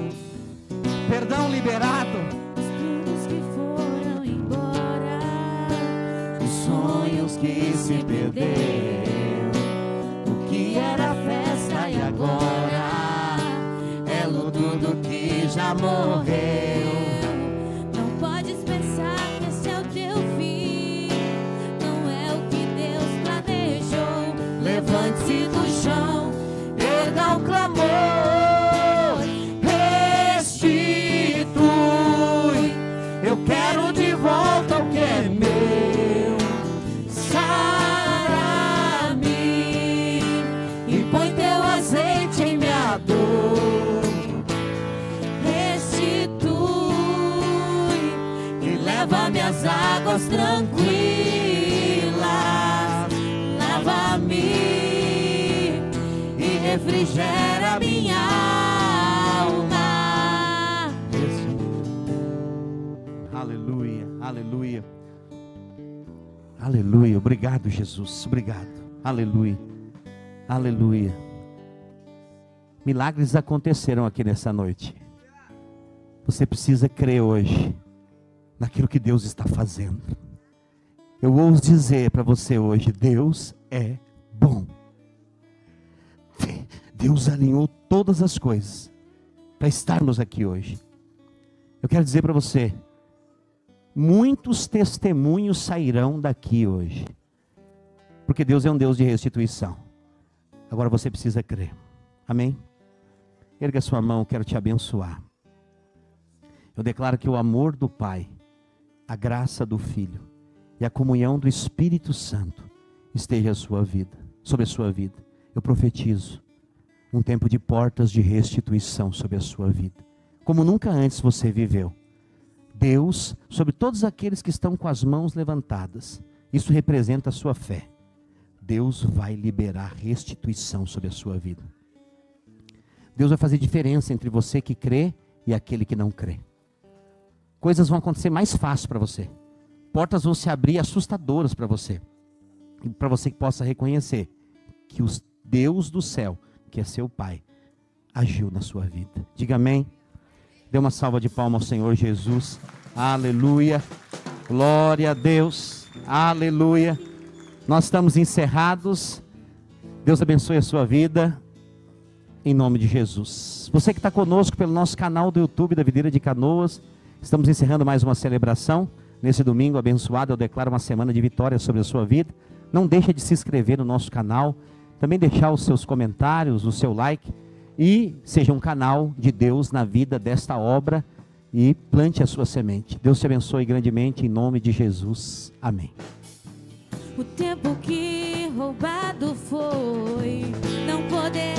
Speaker 1: perdão liberado.
Speaker 3: Os que foram embora,
Speaker 1: Os sonhos que se perderam, que era festa e agora é luto do que já morreu.
Speaker 3: não podes pensar que esse é o teu fim. Não é o que Deus planejou.
Speaker 1: Levante-se do chão, erga o clamor, restitui. Eu quero de volta o que é meu. Sara-me e põe teu azeite em minha dor.
Speaker 3: Restitui
Speaker 1: E leva-me às águas tranquilas. Lava-me e refrigera minha alma. Aleluia, aleluia. Aleluia, obrigado, Jesus, obrigado. Aleluia, aleluia. Milagres aconteceram aqui nessa noite. Você precisa crer hoje naquilo que Deus está fazendo. Eu ouso dizer para você hoje, Deus é bom. Deus alinhou todas as coisas para estarmos aqui hoje. Eu quero dizer para você, muitos testemunhos sairão daqui hoje. Porque Deus é um Deus de restituição. Agora você precisa crer. Amém? Erga sua mão, quero te abençoar. Eu declaro que o amor do Pai, a graça do Filho e a comunhão do Espírito Santo esteja sobre a sua vida. Eu profetizo um tempo de portas de restituição sobre a sua vida, como nunca antes você viveu. Deus, sobre todos aqueles que estão com as mãos levantadas, isso representa a sua fé. Deus vai liberar restituição sobre a sua vida. Deus vai fazer diferença entre você que crê e aquele que não crê. Coisas vão acontecer mais fácil para você. Portas vão se abrir assustadoras para você. E para você que possa reconhecer que o Deus do céu, que é seu Pai, agiu na sua vida. Diga amém. Dê uma salva de palmas ao Senhor Jesus. Aleluia. Glória a Deus. Aleluia. Nós estamos encerrados. Deus abençoe a sua vida. Em nome de Jesus. Você que está conosco pelo nosso canal do YouTube da Videira de Canoas, estamos encerrando mais uma celebração. Nesse domingo abençoado, eu declaro uma semana de vitória sobre a sua vida. Não deixe de se inscrever no nosso canal. Também deixar os seus comentários, o seu like. E seja um canal de Deus na vida desta obra. E plante a sua semente. Deus te abençoe grandemente em nome de Jesus. Amém.
Speaker 3: O tempo que roubado foi, não poderá